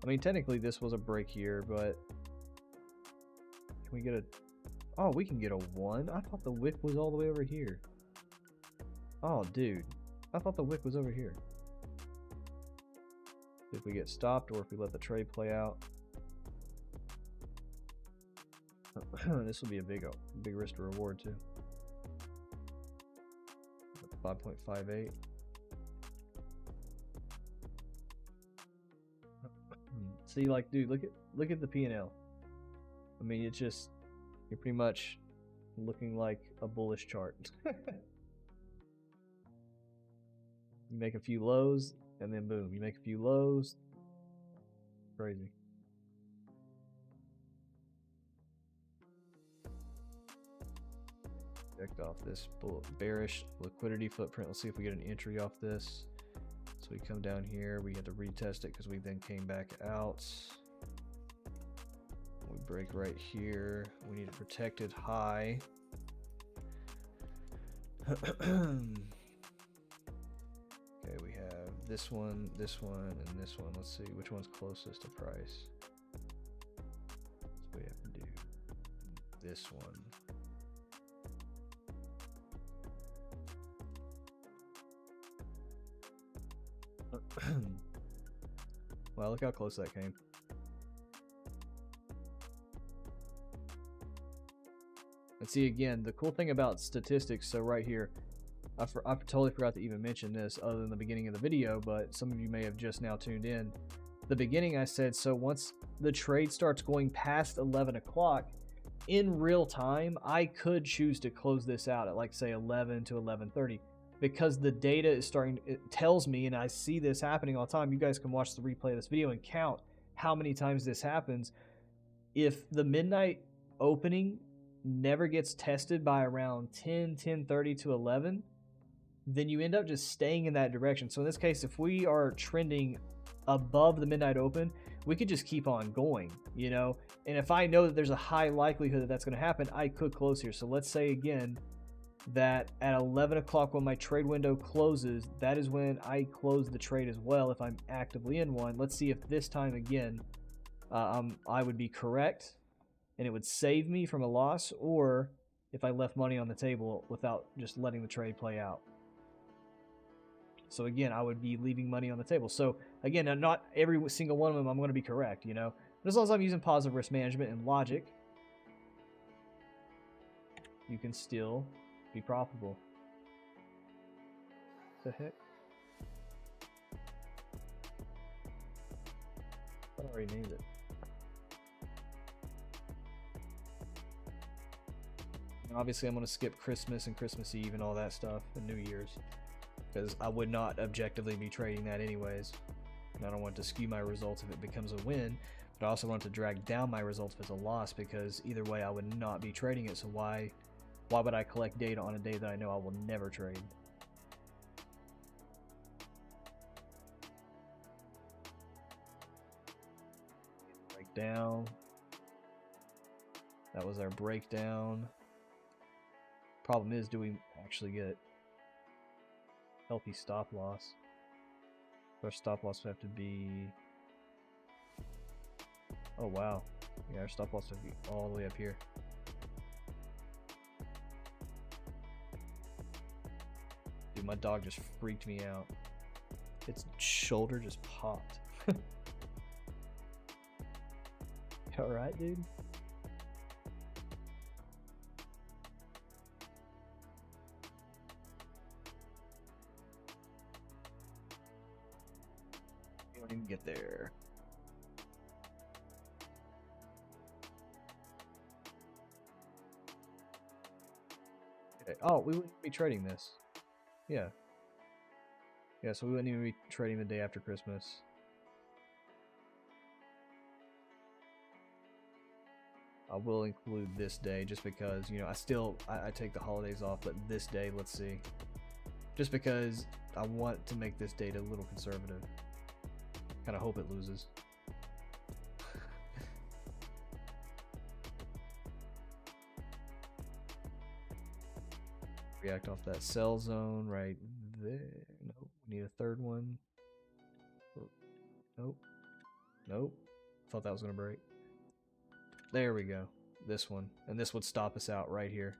I mean, technically this was a break here, but can we get a? Oh, we can get a 1. I thought the wick was all the way over here. Oh, dude, I thought the wick was over here. If we get stopped, or if we let the trade play out, this will be a big risk to reward too. 5.58. See, like, dude, look at the P&L. I mean, it's just, you're pretty much looking like a bullish chart. You make a few lows, and then boom, you make a few lows. Crazy. Checked off this bearish liquidity footprint. Let's see if we get an entry off this. So we come down here, we had to retest it because we then came back out. We break right here. We need a protected high. Okay, we have this one, and this one. Let's see which one's closest to price. So we have to do this one. Wow, look how close that came. And see, again, the cool thing about statistics, so right here, I totally forgot to even mention this other than the beginning of the video, but some of you may have just now tuned in. The beginning I said, so once the trade starts going past 11 o'clock, in real time, I could choose to close this out at, like, say 11 to 11:30. Because the data is starting, it tells me, and I see this happening all the time. You guys can watch the replay of this video and count how many times this happens. If the midnight opening never gets tested by around 10, 10:30 to 11, then you end up just staying in that direction. So in this case, if we are trending above the midnight open, we could just keep on going, you know? And if I know that there's a high likelihood that that's going to happen, I could close here. So let's say again that at 11 o'clock when my trade window closes, that is when I close the trade as well if I'm actively in one. Let's see if this time again I would be correct and it would save me from a loss, or if I left money on the table without just letting the trade play out. So again, I would be leaving money on the table. So again, not every single one of them I'm going to be correct, you know. But as long as I'm using positive risk management and logic, you can still be profitable. What the heck? I already named it. And obviously, I'm going to skip Christmas and Christmas Eve and all that stuff and New Year's, because I would not objectively be trading that anyways. And I don't want to skew my results if it becomes a win, but I also want to drag down my results if it's a loss, because either way I would not be trading it. So why would I collect data on a day that I know I will never trade? Breakdown. That was our breakdown. Problem is, do we actually get healthy stop loss? Our stop loss would have to be... Oh wow. Yeah, our stop loss would be all the way up here. Dude, my dog just freaked me out. Its shoulder just popped. Alright, dude? You don't even get there. Okay. Oh, we wouldn't be trading this. Yeah. Yeah, so we wouldn't even be trading the day after Christmas. I will include this day just because, you know, I take the holidays off, but this day, let's see. Just because I want to make this data a little conservative. Kind of hope it loses. React off that sell zone right there. Nope, we need a third one. Nope. Nope. Thought that was going to break. There we go. This one. And this would stop us out right here.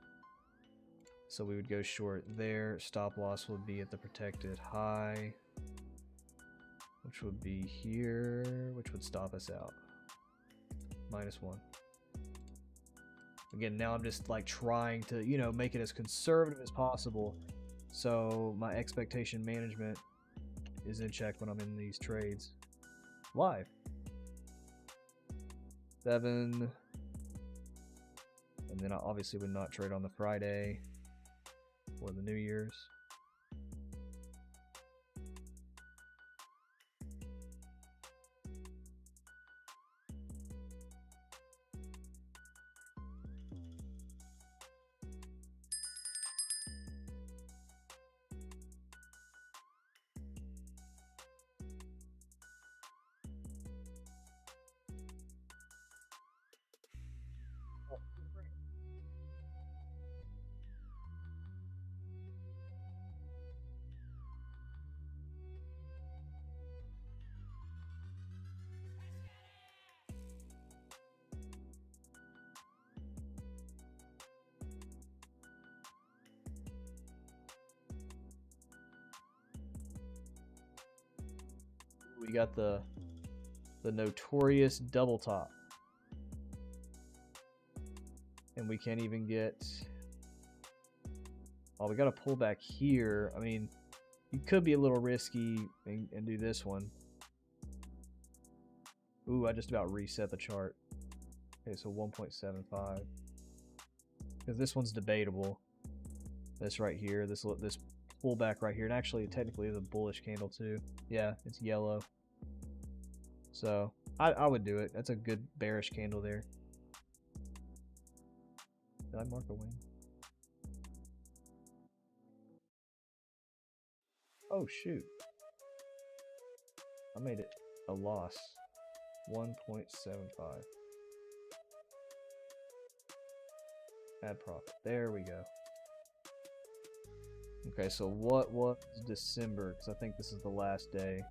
So we would go short there. Stop loss would be at the protected high, which would be here, which would stop us out. -1. Again, now I'm just like trying to, you know, make it as conservative as possible, so my expectation management is in check when I'm in these trades. Live. 7. And then I obviously would not trade on the Friday or the New Year's. We got the notorious double top, and we can't even get. Oh, we got to pull back here. I mean, you could be a little risky and do this one. Ooh, I just about reset the chart. Okay, so 1.75. Because this one's debatable. This right here, this pullback right here, and actually technically is a bullish candle too. Yeah, it's yellow. So I would do it. That's a good bearish candle there. Did I mark a win? Oh, shoot. I made it a loss. 1.75. Add profit. There we go. Okay, so what was December? Because I think this is the last day.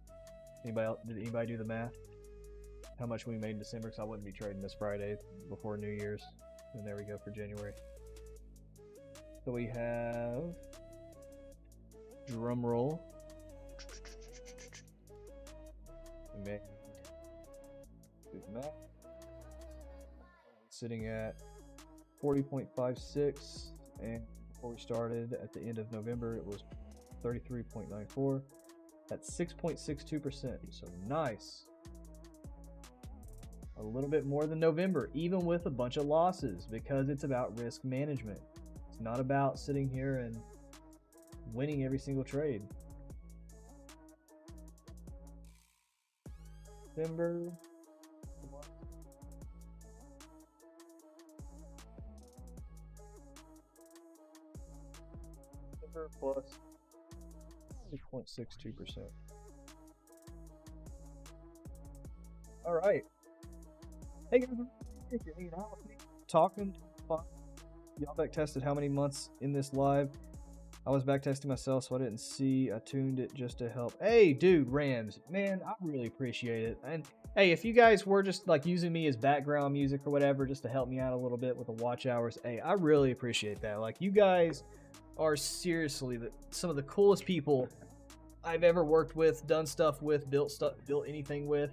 Did anybody do the math? How much we made in December? Because I wouldn't be trading this Friday before New Year's. And there we go for January. So we have, drum roll. We made, do the math. Sitting at 40.56, and before we started at the end of November, it was 33.94. That's 6.62%. So nice. A little bit more than November, even with a bunch of losses, because it's about risk management. It's not about sitting here and winning every single trade. December. December plus 6.62%. All right. Hey guys, if you're hanging out with me, talking, y'all back tested how many months in this live? I was back testing myself, so I didn't see. I tuned it just to help. Hey, dude, Rams, man, I really appreciate it. And hey, if you guys were just like using me as background music or whatever, just to help me out a little bit with the watch hours, hey, I really appreciate that. Like, you guys are seriously some of the coolest people I've ever worked with, done stuff with, built anything with.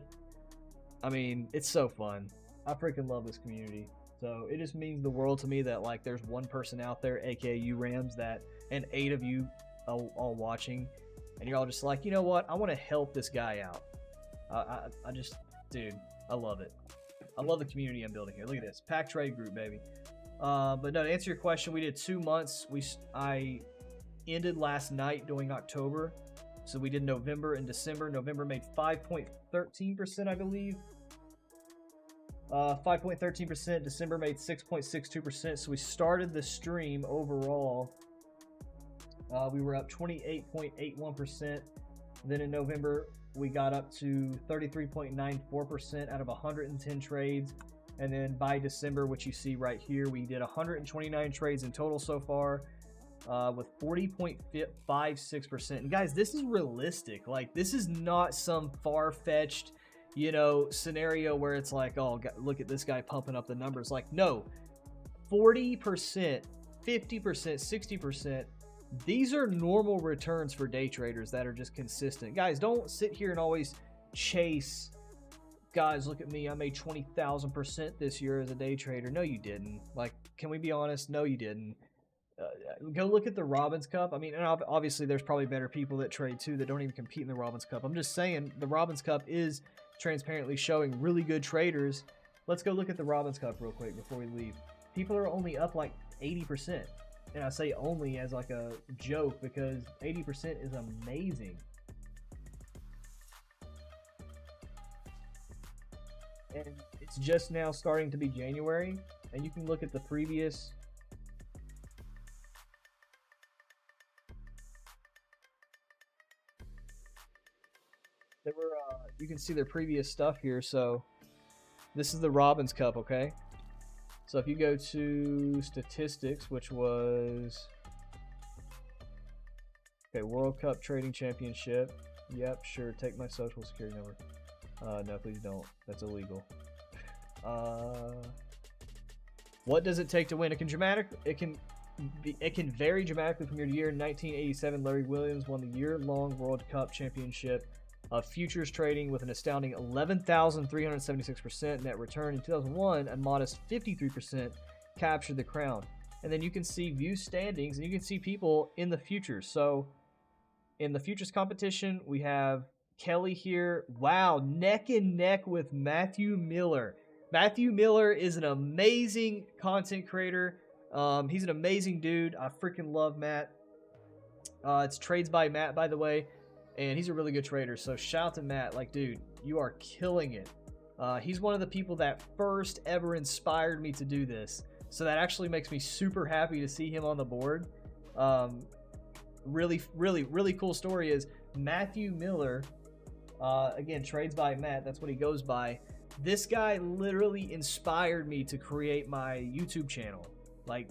I mean, it's so fun. I freaking love this community. So it just means the world to me that like there's one person out there, aka you Rams, that and 8 of you all watching, and you're all just like, you know what? I want to help this guy out. I just, dude, I love it. I love the community I'm building here. Look at this, pack trade group, baby. But no, to answer your question, we did 2 months. I ended last night doing October, so we did November and December. November made 5.13%, I believe. 5.13%. December made 6.62%. So we started the stream overall. We were up 28.81%. Then in November, we got up to 33.94% out of 110 trades. And then by December, which you see right here, we did 129 trades in total so far, with 40.56%. And guys, this is realistic. Like, this is not some far-fetched, you know, scenario where it's like, oh, look at this guy pumping up the numbers. Like, no, 40%, 50%, 60%. These are normal returns for day traders that are just consistent. Guys, don't sit here and always chase, guys, look at me, I made 20,000% this year as a day trader. No, you didn't. Like, can we be honest? No, you didn't. Go look at the Robbins Cup. I mean, and obviously there's probably better people that trade too that don't even compete in the Robbins Cup. I'm just saying the Robbins Cup is transparently showing really good traders. Let's go look at the Robbins Cup real quick before we leave. People are only up like 80%. And I say only as like a joke because 80% is amazing. And it's just now starting to be January, and you can look at the previous you can see their previous stuff here. So this is the Robbins Cup, okay? So if you go to statistics, which was World Cup Trading Championship. Yep, sure, take my social security number. No, please don't. That's illegal. What does it take to win? It can vary dramatically from year to year. In 1987, Larry Williams won the year-long World Cup Championship of futures trading with an astounding 11,376% net return. In 2001, a modest 53% captured the crown. And then you can see view standings, and you can see people in the futures. So in the futures competition, we have Kelly here. Wow, neck and neck with Matthew Miller. Matthew Miller is an amazing content creator. He's an amazing dude. I freaking love Matt. It's Trades by Matt, by the way. And he's a really good trader. So shout out to Matt. Like, dude, you are killing it. He's one of the people that first ever inspired me to do this. So that actually makes me super happy to see him on the board. really cool story is Matthew Miller, again, Trades by Matt, that's what he goes by. This guy literally inspired me to create my YouTube channel. Like,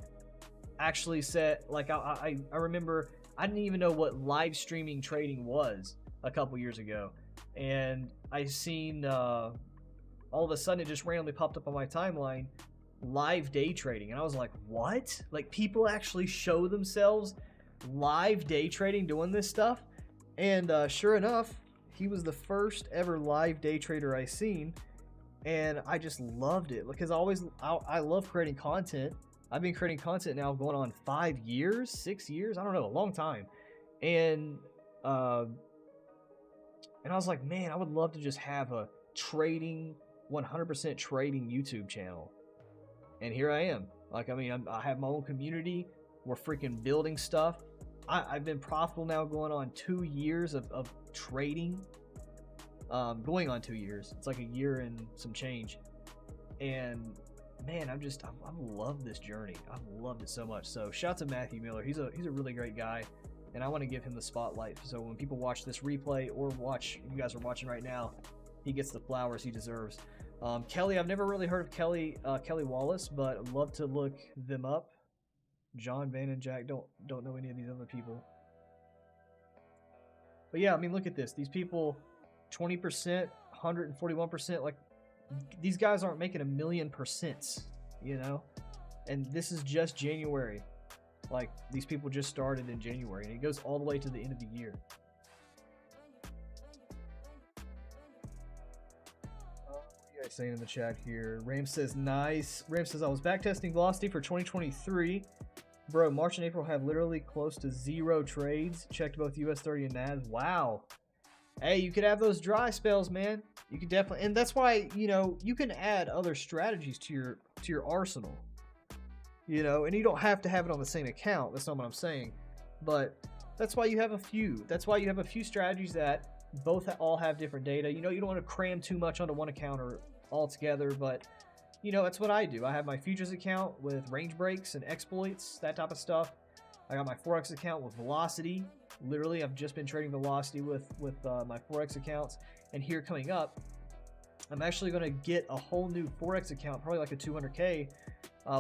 actually said, like, I remember I didn't even know what live streaming trading was a couple years ago, and I seen all of a sudden it just randomly popped up on my timeline, live day trading, and I was like, what? Like, people actually show themselves live day trading doing this stuff? And sure enough, he was the first ever live day trader I seen, and I just loved it because I love creating content. I've been creating content now going on 5 years, 6 years, I don't know, a long time. And I was like, man, I would love to just have a trading, 100% trading YouTube channel. And here I am. Like, I mean, I have my own community. We're freaking building stuff. I've been profitable now going on 2 years of trading. Going on 2 years. It's like a year and some change. And man, I love this journey. I've loved it so much. So shout out to Matthew Miller. He's a really great guy, and I want to give him the spotlight. So when people watch this replay or watch, you guys are watching right now, he gets the flowers he deserves. Kelly, I've never really heard of Kelly Wallace, but I'd love to look them up. John Van and Jack, don't know any of these other people. But yeah, I mean, look at this. These people, 20%, 141%, like, these guys aren't making 1,000,000%, you know? And this is just January. Like, these people just started in January, and it goes all the way to the end of the year. What are you guys saying in the chat here? Ram says, nice. Ram says, I was backtesting velocity for 2023. Bro, March and April have literally close to 0 trades. Checked both US 30 and NAS. Wow. Hey, you could have those dry spells, man. You could definitely, and that's why, you know, you can add other strategies to your arsenal. You know, and you don't have to have it on the same account. That's not what I'm saying. But that's why you have a few. That's why you have a few strategies that all have different data. You know, you don't want to cram too much onto one account or all together, but you know, that's what I do. I have my futures account with range breaks and exploits, that type of stuff. I got my Forex account with velocity. Literally, I've just been trading velocity with my Forex accounts. And here coming up, I'm actually going to get a whole new Forex account, probably like a 200K,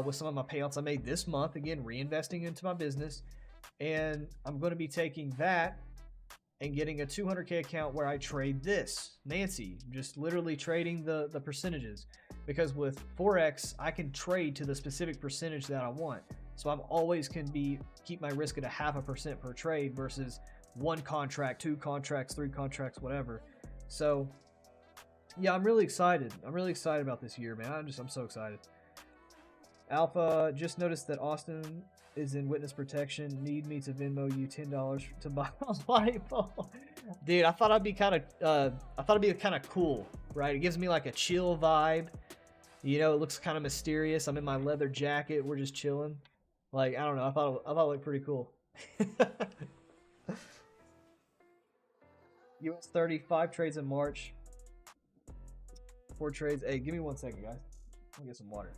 with some of my payouts I made this month. Again, reinvesting into my business. And I'm going to be taking that and getting a 200K account where I trade this, Nancy, just literally trading the percentages. Because with Forex, I can trade to the specific percentage that I want. So I'm always keep my risk at a 0.5% per trade versus 1 contract, 2 contracts, 3 contracts, whatever. So yeah, I'm really excited. I'm really excited about this year, man. I'm so excited. Alpha, just noticed that Austin is in witness protection. Need me to Venmo you $10 to buy a rifle. Dude, I thought it'd be kind of cool, right? It gives me like a chill vibe. You know, it looks kind of mysterious. I'm in my leather jacket. We're just chilling. Like, I don't know. I thought it looked pretty cool. US 35 trades in March. 4 trades. Hey, give me 1 second, guys. I'll get some water.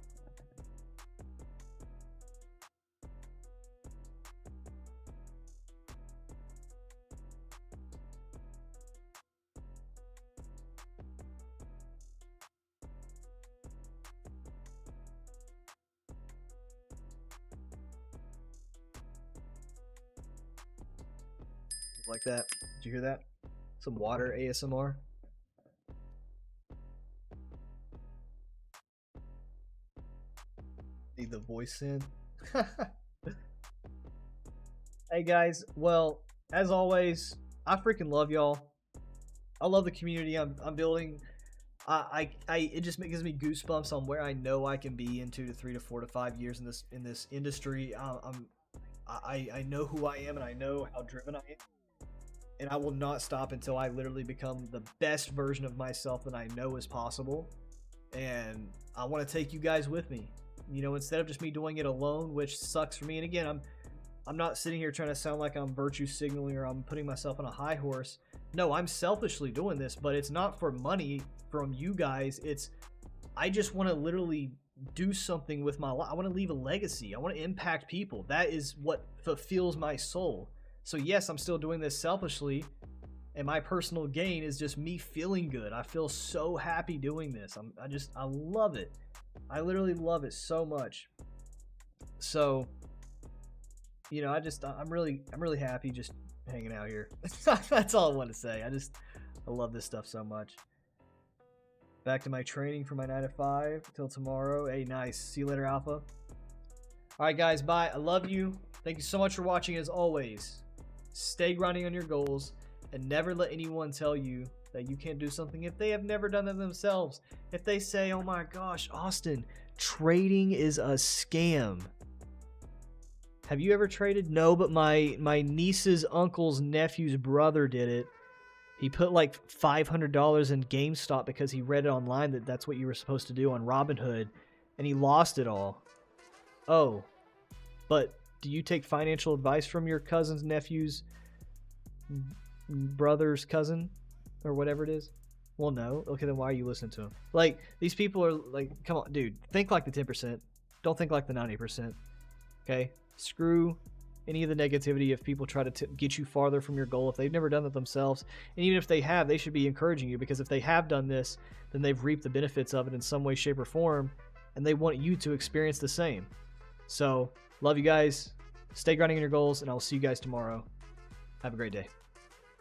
Like that. Did you hear that? Some water ASMR. Need the voice in. Hey guys, well, as always, I freaking love y'all. I love the community I'm building. It just gives me goosebumps on where I know I can be in 2 to 3 to 4 to 5 years in this industry. I know who I am and I know how driven I am. And I will not stop until I literally become the best version of myself that I know is possible. And I want to take you guys with me. You know, instead of just me doing it alone, which sucks for me. And again, I'm not sitting here trying to sound like I'm virtue signaling or I'm putting myself on a high horse. No, I'm selfishly doing this, but it's not for money from you guys. I just want to literally do something with my life. I want to leave a legacy. I want to impact people. That is what fulfills my soul. So yes, I'm still doing this selfishly, and my personal gain is just me feeling good. I feel so happy doing this. I love it. I literally love it so much. So, you know, I'm really happy just hanging out here. That's all I want to say. I love this stuff so much. Back to my training for my 9 to 5 till tomorrow. Hey, nice. See you later, Alpha. All right, guys. Bye. I love you. Thank you so much for watching. As always, stay grinding on your goals and never let anyone tell you that you can't do something if they have never done it themselves. If they say, oh my gosh, Austin, trading is a scam. Have you ever traded? No, but my niece's uncle's nephew's brother did it. He put like $500 in GameStop because he read it online that that's what you were supposed to do on Robinhood, and he lost it all. Oh, but do you take financial advice from your cousin's nephew's brother's cousin or whatever it is? Well, no. Okay, then why are you listening to him? Like, these people are like, come on, dude. Think like the 10%. Don't think like the 90%. Okay? Screw any of the negativity if people try to get you farther from your goal if they've never done that themselves. And even if they have, they should be encouraging you, because if they have done this, then they've reaped the benefits of it in some way, shape, or form, and they want you to experience the same. So, love you guys. Stay grinding on your goals, and I'll see you guys tomorrow. Have a great day.